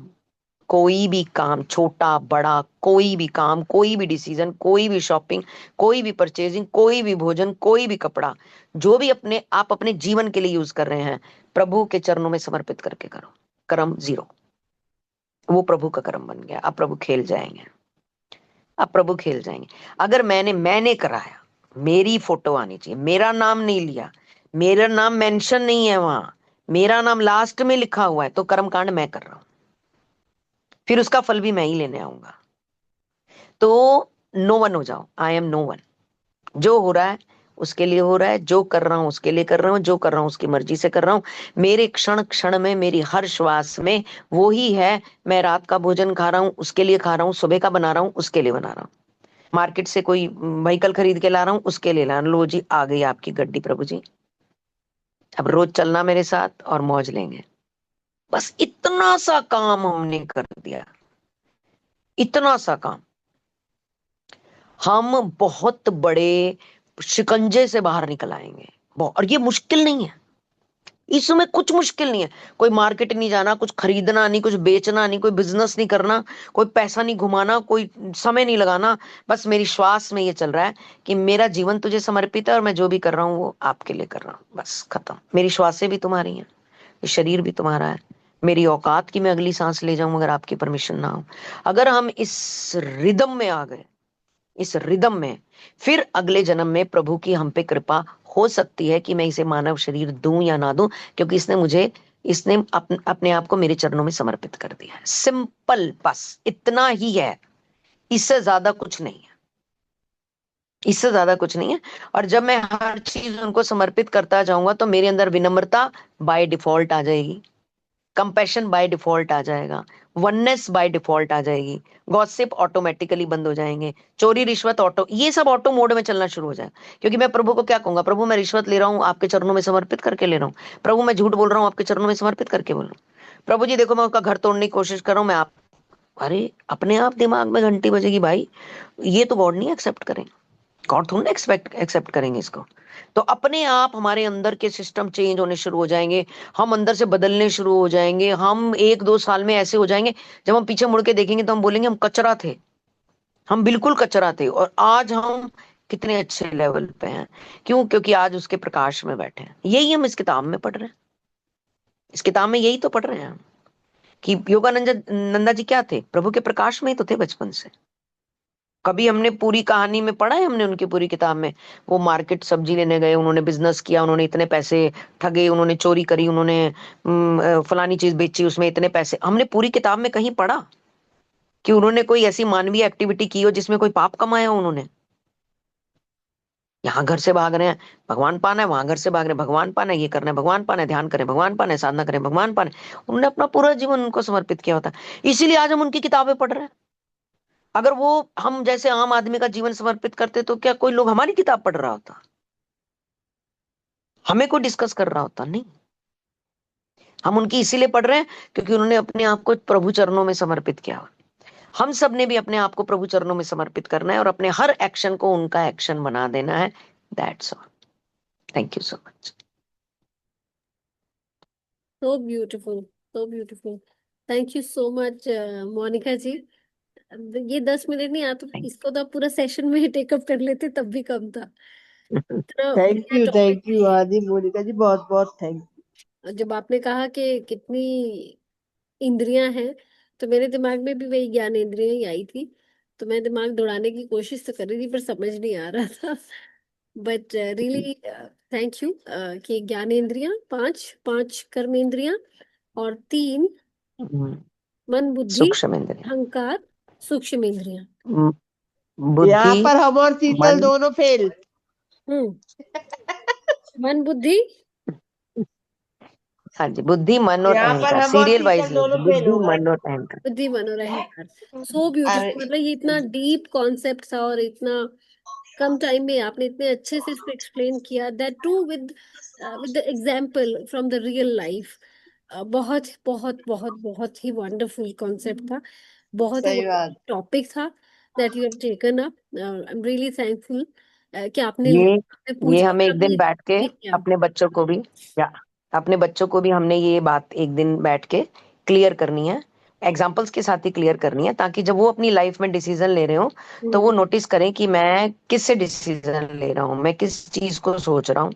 कोई भी काम, छोटा बड़ा, कोई भी काम, कोई भी डिसीजन, कोई भी शॉपिंग, कोई भी परचेजिंग, कोई भी भोजन, कोई भी कपड़ा, जो भी अपने आप अपने जीवन के लिए यूज कर रहे हैं, प्रभु के चरणों में समर्पित करके करो। कर्म जीरो, वो प्रभु का कर्म बन गया। अब प्रभु खेल जाएंगे, अब प्रभु खेल जाएंगे। अगर मैंने कराया, मेरी फोटो आनी चाहिए, मेरा नाम नहीं लिया, मेरा नाम मेंशन नहीं है वहां, मेरा नाम लास्ट में लिखा हुआ है, तो कर्म कांड मैं कर रहा हूं, फिर उसका फल भी मैं ही लेने आऊंगा। तो नो वन हो जाओ, आई एम नो वन। जो हो रहा है उसके लिए हो रहा है, जो कर रहा हूं उसके लिए कर रहा हूं, जो कर रहा हूं उसकी मर्जी से कर रहा हूं। मेरे क्षण क्षण में, मेरी हर श्वास में वो ही है। मैं रात का भोजन खा रहा हूं उसके लिए खा रहा हूं, सुबह का बना रहा हूं उसके लिए बना रहा हूं, मार्केट से कोई व्हीकल खरीद के ला रहा हूं उसके लिए ला रहा हूं। लो जी, आ गई आपकी गड्डी प्रभु जी, अब रोज चलना मेरे साथ और मौज लेंगे। बस इतना सा काम हमने कर दिया, इतना सा काम, हम बहुत बड़े शिकंजे से बाहर निकल आएंगे। और ये मुश्किल नहीं है, इसमें कुछ मुश्किल नहीं है। कोई मार्केट नहीं जाना, कुछ खरीदना नहीं, कुछ बेचना नहीं, कोई बिजनेस नहीं करना, कोई पैसा नहीं घुमाना, कोई समय नहीं लगाना। बस मेरी श्वास में ये चल रहा है कि मेरा जीवन तुझे समर्पित है और मैं जो भी कर रहा हूँ वो आपके लिए कर रहा हूँ। बस खत्म। मेरी श्वासें भी तुम्हारी हैं, ये शरीर भी तुम्हारा है, मेरी औकात की मैं अगली सांस ले जाऊं अगर आपकी परमिशन ना हो। अगर हम इस रिदम में आ गए, इस रिदम में, फिर अगले जन्म में प्रभु की हम पे कृपा हो सकती है कि मैं इसे मानव शरीर दूं या ना दूं, क्योंकि इसने अपने आप को मेरे चरणों में समर्पित कर दिया है। सिंपल, बस इतना ही है, इससे ज्यादा कुछ नहीं है, इससे ज्यादा कुछ नहीं है। और जब मैं हर चीज उनको समर्पित करता जाऊंगा तो मेरे अंदर विनम्रता बाय डिफॉल्ट आ जाएगी, कंपैशन बाय डिफॉल्ट आ जाएगा, वननेस बाय डिफॉल्ट आ जाएगी, गॉसिप ऑटोमेटिकली बंद हो जाएंगे, चोरी रिश्वत ऑटो, ये सब ऑटो मोड में चलना शुरू हो जाए। क्योंकि मैं प्रभु को क्या कहूंगा? प्रभु मैं रिश्वत ले रहा हूँ, आपके चरणों में समर्पित करके ले रहा हूँ। प्रभु मैं झूठ बोल रहा हूँ, आपके चरणों में समर्पित करके बोल रहा हूँ। प्रभु जी देखो, मैं उसका घर तोड़ने की कोशिश कर रहा हूँ, मैं आप, अरे अपने आप दिमाग में घंटी बजेगी भाई, ये तो गॉड नहीं एक्सेप्ट करेंगे, गॉड थोड़ा एक्सेप्ट करेंगे इसको। तो अपने आप हमारे अंदर के सिस्टम चेंज होने शुरू हो जाएंगे, हम अंदर से बदलने शुरू हो जाएंगे। हम 1-2 साल में ऐसे हो जाएंगे, जब हम पीछे मुड़ के देखेंगे तो हम बोलेंगे हम कचरा थे, हम बिल्कुल कचरा थे, और आज हम कितने अच्छे लेवल पे हैं। क्यों? क्योंकि आज उसके प्रकाश में बैठे हैं। यही हम इस किताब में पढ़ रहे हैं, इस किताब में यही तो पढ़ रहे हैं हम, कि योगानंद नंदा जी क्या थे? प्रभु के प्रकाश में ही तो थे बचपन से। कभी हमने पूरी कहानी में पढ़ा है, हमने उनकी पूरी किताब में, वो मार्केट सब्जी लेने गए, उन्होंने बिजनेस किया, उन्होंने इतने पैसे ठगे, उन्होंने चोरी करी, उन्होंने फलानी चीज बेची, उसमें इतने पैसे, हमने पूरी किताब में कहीं पढ़ा कि उन्होंने कोई ऐसी मानवीय एक्टिविटी की हो जिसमें कोई पाप कमाया हो उन्होंने? यहाँ घर से भाग रहे हैं भगवान पाना है, वहां घर से भाग रहे हैं भगवान पाना है, ये करना है भगवान पाना है, ध्यान करें भगवान पाना है, साधना करें भगवान पाना है। उन्होंने अपना पूरा जीवन उनको समर्पित किया होता है, इसीलिए आज हम उनकी किताबें पढ़ रहे हैं। अगर वो हम जैसे आम आदमी का जीवन समर्पित करते तो क्या कोई लोग हमारी किताब पढ़ रहा होता? हमें कोई डिस्कस कर रहा होता? नहीं। हम उनकी इसीलिए पढ़ रहे हैं क्योंकि उन्होंने अपने आप को प्रभु चरणों में समर्पित किया। हम सब ने भी अपने आप को प्रभु चरणों में समर्पित करना है और अपने हर एक्शन को उनका एक्शन बना देना है। That's all. Thank you so much. So beautiful, so beautiful. Thank you so much, Monika ji. ये 10 मिनट नहीं, आप इसको तो आप पूरा सेशन में ही टेकअप कर लेते तब भी कम था। इतना बढ़िया टॉपिक थैंक यू हाँ जी मोनिका जी, बहुत बहुत थैंक यू। जब आपने कहा कि कितनी इंद्रियां हैं, तो मेरे दिमाग में भी वही ज्ञान इंद्रियां ही आई थी। तो मैं दिमाग दौड़ाने की कोशिश तो कर रही थी पर समझ नहीं आ रहा था। बट रियली थैंक यू कि ज्ञान इंद्रियां पांच, पांच कर्म इंद्रियां और 3 मन बुद्धि सूक्ष्म इंद्रिय, अहंकार सूक्ष्म इंद्रियां। यहाँ बुद्धि पर हम और शीतल मन, दोनों फेल। मन बुद्धि, हाँ जी, बुद्धि मन और यहाँ पर अहंकार, हम और सीरियल वाइज शीतल दोनों फेल बुद्धि हो गए। मन और अहंकार। बुद्धि मन और अहंकार। सो अरे ब्यूटीफुल, मतलब ये इतना डीप कॉन्सेप्ट था और इतना कम टाइम में आपने इतने अच्छे से इसको एक्सप्लेन किया, that too with the example from the real life. बहुत बहुत बहुत बहुत ही वंडरफुल कॉन्सेप्ट था, बहुत ही सही बात। टॉपिक था that you have taken up. I am really thankful कि आपने ये लिया, आपने ये पूछा हमें और एक दिन आपने बैठ के explain किया। अपने बच्चों को भी, या अपने बच्चों को भी हमने ये बात एक दिन बैठ के क्लियर करनी है, एग्जाम्पल्स के साथ ही क्लियर करनी है, ताकि जब वो अपनी लाइफ में डिसीजन ले रहे हो तो वो नोटिस करें कि मैं किससे डिसीजन ले रहा हूँ, मैं किस चीज को सोच रहा हूँ,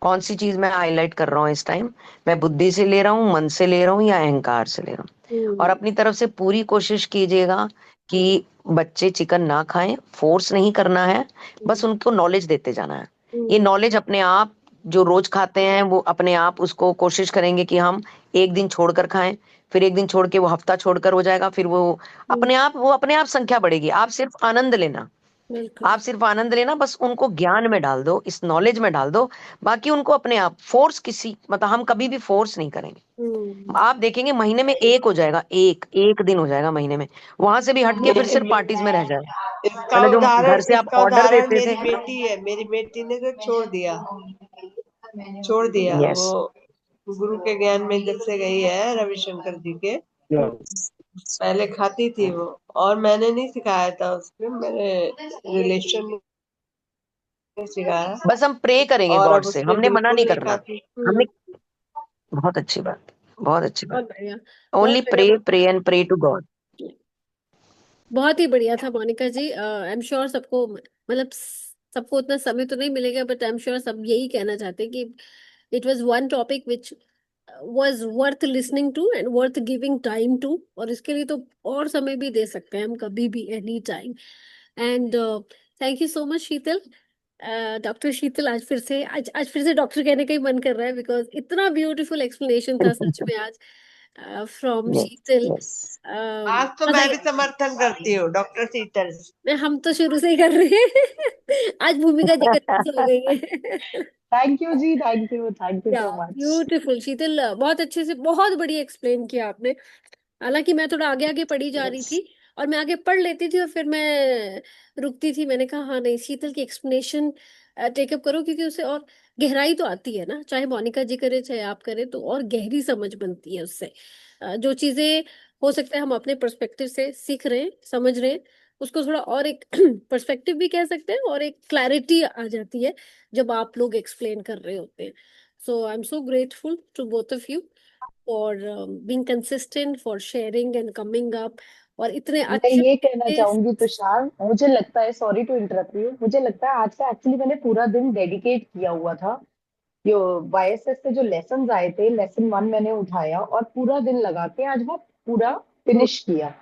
कौन सी चीज मैं हाईलाइट कर रहा हूँ इस टाइम, मैं बुद्धि से ले रहा हूँ, मन से ले रहा हूँ, या अहंकार से ले रहा हूँ। और अपनी तरफ से पूरी कोशिश कीजिएगा कि बच्चे चिकन ना खाएं, फोर्स नहीं करना है, बस उनको नॉलेज देते जाना है। ये नॉलेज अपने आप, जो रोज खाते हैं वो अपने आप उसको कोशिश करेंगे कि हम एक दिन छोड़कर खाएं, फिर एक दिन छोड़ के वो हफ्ता छोड़कर हो जाएगा, फिर वो अपने आप संख्या बढ़ेगी। आप सिर्फ आनंद लेना, बिल्कुल। आप सिर्फ आनंद लेना, बस उनको ज्ञान में डाल दो, इस नॉलेज में डाल दो। बाकी उनको अपने आप फोर्स, किसी मतलब हम कभी भी फोर्स नहीं करेंगे। आप देखेंगे महीने में एक हो जाएगा, एक एक दिन हो जाएगा महीने में, वहां से भी हटके फिर सिर्फ पार्टीज में रह जाएगा। मतलब जो घर से आप इसका ऑर्डर उदाहरण देते मेरी थे। बेटी है। मेरी बेटी ने तो छोड़ दिया यस, वो गुरु के ज्ञान में जब से गई है रविशंकर जी के। यस। पहले खाती थी वो, और मैंने नहीं सिखाया था उसको, मेरे रिलेशन ने सिखाया, बस हम प्रे करेंगे और गॉड अब से, उसने हमने मना बिल्कुल नहीं नहीं करना। खाती। हमने, बहुत अच्छी बात, बहुत अच्छी बात। बहुत बढ़िया, बहुत ओनली बढ़िया। Pray, pray and pray to God. बहुत ही बढ़िया था Monica ji. I am sure सबको, मतलब सबको उतना समय तो नहीं मिलेगा, बट आई एम श्योर सब यही कहना चाहते हैं कि it was one topic which was worth listening to and worth giving time to. और इसके लिए तो और समय भी दे सकते हैं हम, कभी भी, any time. And thank you so much Sheetal, doctor Sheetal. आज फिर से डॉक्टर कहने का ही मन कर रहा है, बिकॉज इतना ब्यूटीफुल एक्सप्लेनेशन था सच में आज फ्रॉम यस, शीतल। यस। आज तो मजा मैं भी समर्थन करती हूँ डॉक्टर शीतल। हम तो शुरू से ही कर रहे हैं। आज भूमिका जी का हो गई है। थैंक यू जी, थैंक यू या सो मच। ब्यूटीफुल शीतल, बहुत अच्छे से, बहुत बढ़िया एक्सप्लेन किया आपने। हालांकि मैं थोड़ा आगे आगे पढ़ी जा रही यस। थी, और मैं आगे पढ़ लेती थी और फिर मैं रुकती थी। मैंने कहा हाँ नहीं, शीतल की एक्सप्लेनेशन टेकअप करो, क्योंकि उससे और गहराई तो आती है ना, चाहे मोनिका जी करे चाहे आप करे, तो और गहरी समझ बनती है उससे। जो चीजें हो सकता है हम अपने पर्सपेक्टिव से सीख रहे हैं, समझ रहे हैं, उसको थोड़ा और एक पर्सपेक्टिव भी कह सकते हैं, और एक क्लैरिटी आ जाती है जब आप लोग एक्सप्लेन कर रहे होते हैं। So I am so grateful to both of you for being consistent, for sharing and coming up, और इतने मैं अच्छे ये कहना से। चाहूंगी तुषार, मुझे लगता है, सॉरी टू इंटरप्ट यू, मुझे लगता है आज का एक्चुअली मैंने पूरा दिन डेडिकेट किया हुआ था। जो वाईएसएस से जो लेसन आए थे, लेसन 1 मैंने उठाया और पूरा दिन लगा के आज वो पूरा फिनिश किया।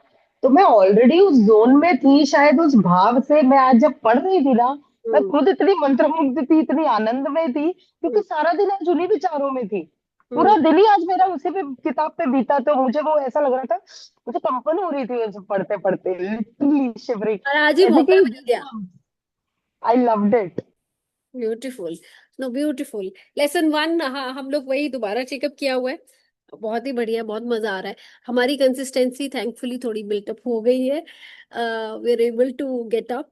तो मैं ऑलरेडी उस जोन में थी, शायद उस भाव से मैं आज जब पढ़ रही थी ना, मैं हम्म, खुद इतनी मंत्रमुग्ध थी, इतनी आनंद में थी, क्योंकि हम्म, सारा दिन आज उन्हीं विचारों में थी। हम्म। पूरा दिन ही आज मेरा उसी पे, किताब पे बीता। तो मुझे वो ऐसा लग रहा था, मुझे कंपन हो रही थी उसे पढ़ते पढ़ते, लिटरली शिवरिंग, और आज ही ऐसे मौका कि मिल गया। I loved it. Beautiful, no beautiful. Lesson 1, हाँ हम लोग वही दोबारा चेकअप किया हुआ है। बहुत ही बढ़िया, बहुत मजा आ रहा है। हमारी कंसिस्टेंसी थैंकफुली थोड़ी बिल्टअप हो गई है। We are able to get up,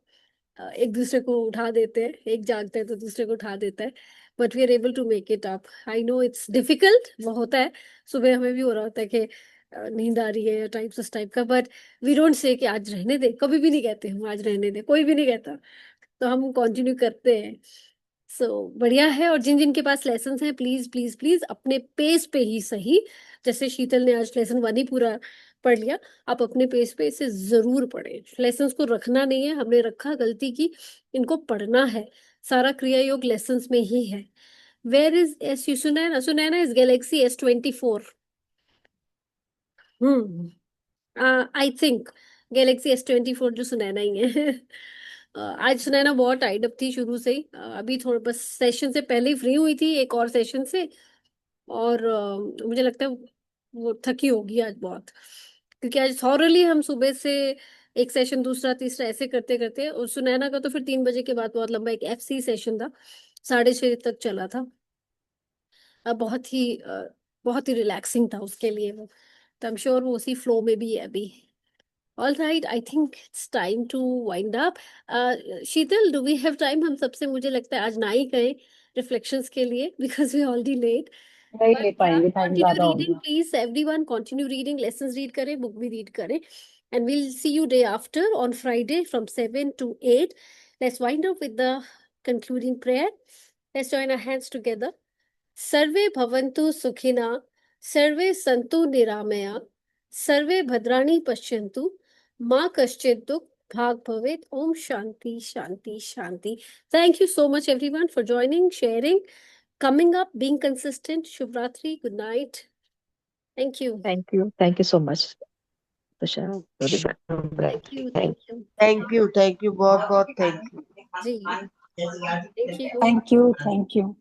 एक दूसरे को उठा देते हैं, एक जागता है तो दूसरे को उठा देता है, but we are able to make it up. I know it's difficult, वो होता है। सुबह हमें भी हो रहा होता है कि नींद आ रही है या टाइप्स उस टाइप का, बट वी डोंट से कि आज रहने दे, कभी भी नहीं कहते हम आज रहने दे, कोई भी नहीं कहता। तो हम कंटिन्यू करते हैं। सो बढ़िया है। और जिन जिन के पास लेसन हैं, प्लीज प्लीज प्लीज अपने पेस पे ही सही, जैसे शीतल ने आज लेसन 1 ही पूरा पढ़ लिया, आप अपने पेस पे इसे जरूर पढ़ें। लेसन्स को रखना नहीं है, हमने रखा, गलती की। इनको पढ़ना है। सारा क्रिया योग लेसन्स में ही है। Where is S U, Sunaina, Sunaina is Galaxy S24। I think Galaxy S24 जो सुनैना ही है। आज सुनैना बहुत टाइड अप थी शुरू से ही। अभी थोड़ा बस सेशन से पहले ही फ्री हुई थी, एक और सेशन से। और मुझे लगता है वो थकी होगी आज बहुत, क्योंकि आज थॉरली हम सुबह से एक सेशन, दूसरा, तीसरा, ऐसे करते करते। और सुनैना का तो फिर 3 बजे के बाद बहुत लंबा एक FC सेशन था, 6:30 तक चला था। बहुत ही रिलैक्सिंग था उसके लिए वो। तो आई एम श्योर वो उसी फ्लो में भी है अभी। All right, I think it's time to wind up. Sheetal, do we have time? हम सबसे, मुझे लगता है आज ना ही कहें रिफ्लेक्शंस के लिए, बिकॉज वी ऑलरेडी लेट। नहीं ले पाएंगे, टाइम Continue ज्यादा हो reading, गया। please. Everyone, continue reading. Lessons read करें, book भी read करें. And we'll see you day after on Friday from 7 to 8. Let's wind up with the concluding prayer. Let's join our hands together. सर्वे भवन्तु सुखिनः, सर्वे सन्तु निरामया, सर्वे भद्राणि पश्यन्तु, मा कश्चित् दुःख भाग् भवेत्. Om Shanti, Shanti, Shanti. Thank you so much, everyone, for joining, sharing, coming up, being consistent. Shubh Ratri. Good night. Thank you. Thank you so much, Tushar. Thank you. Thank thank you बहुत बहुत थैंक यू जी. Thank you. Thank you. Thank you.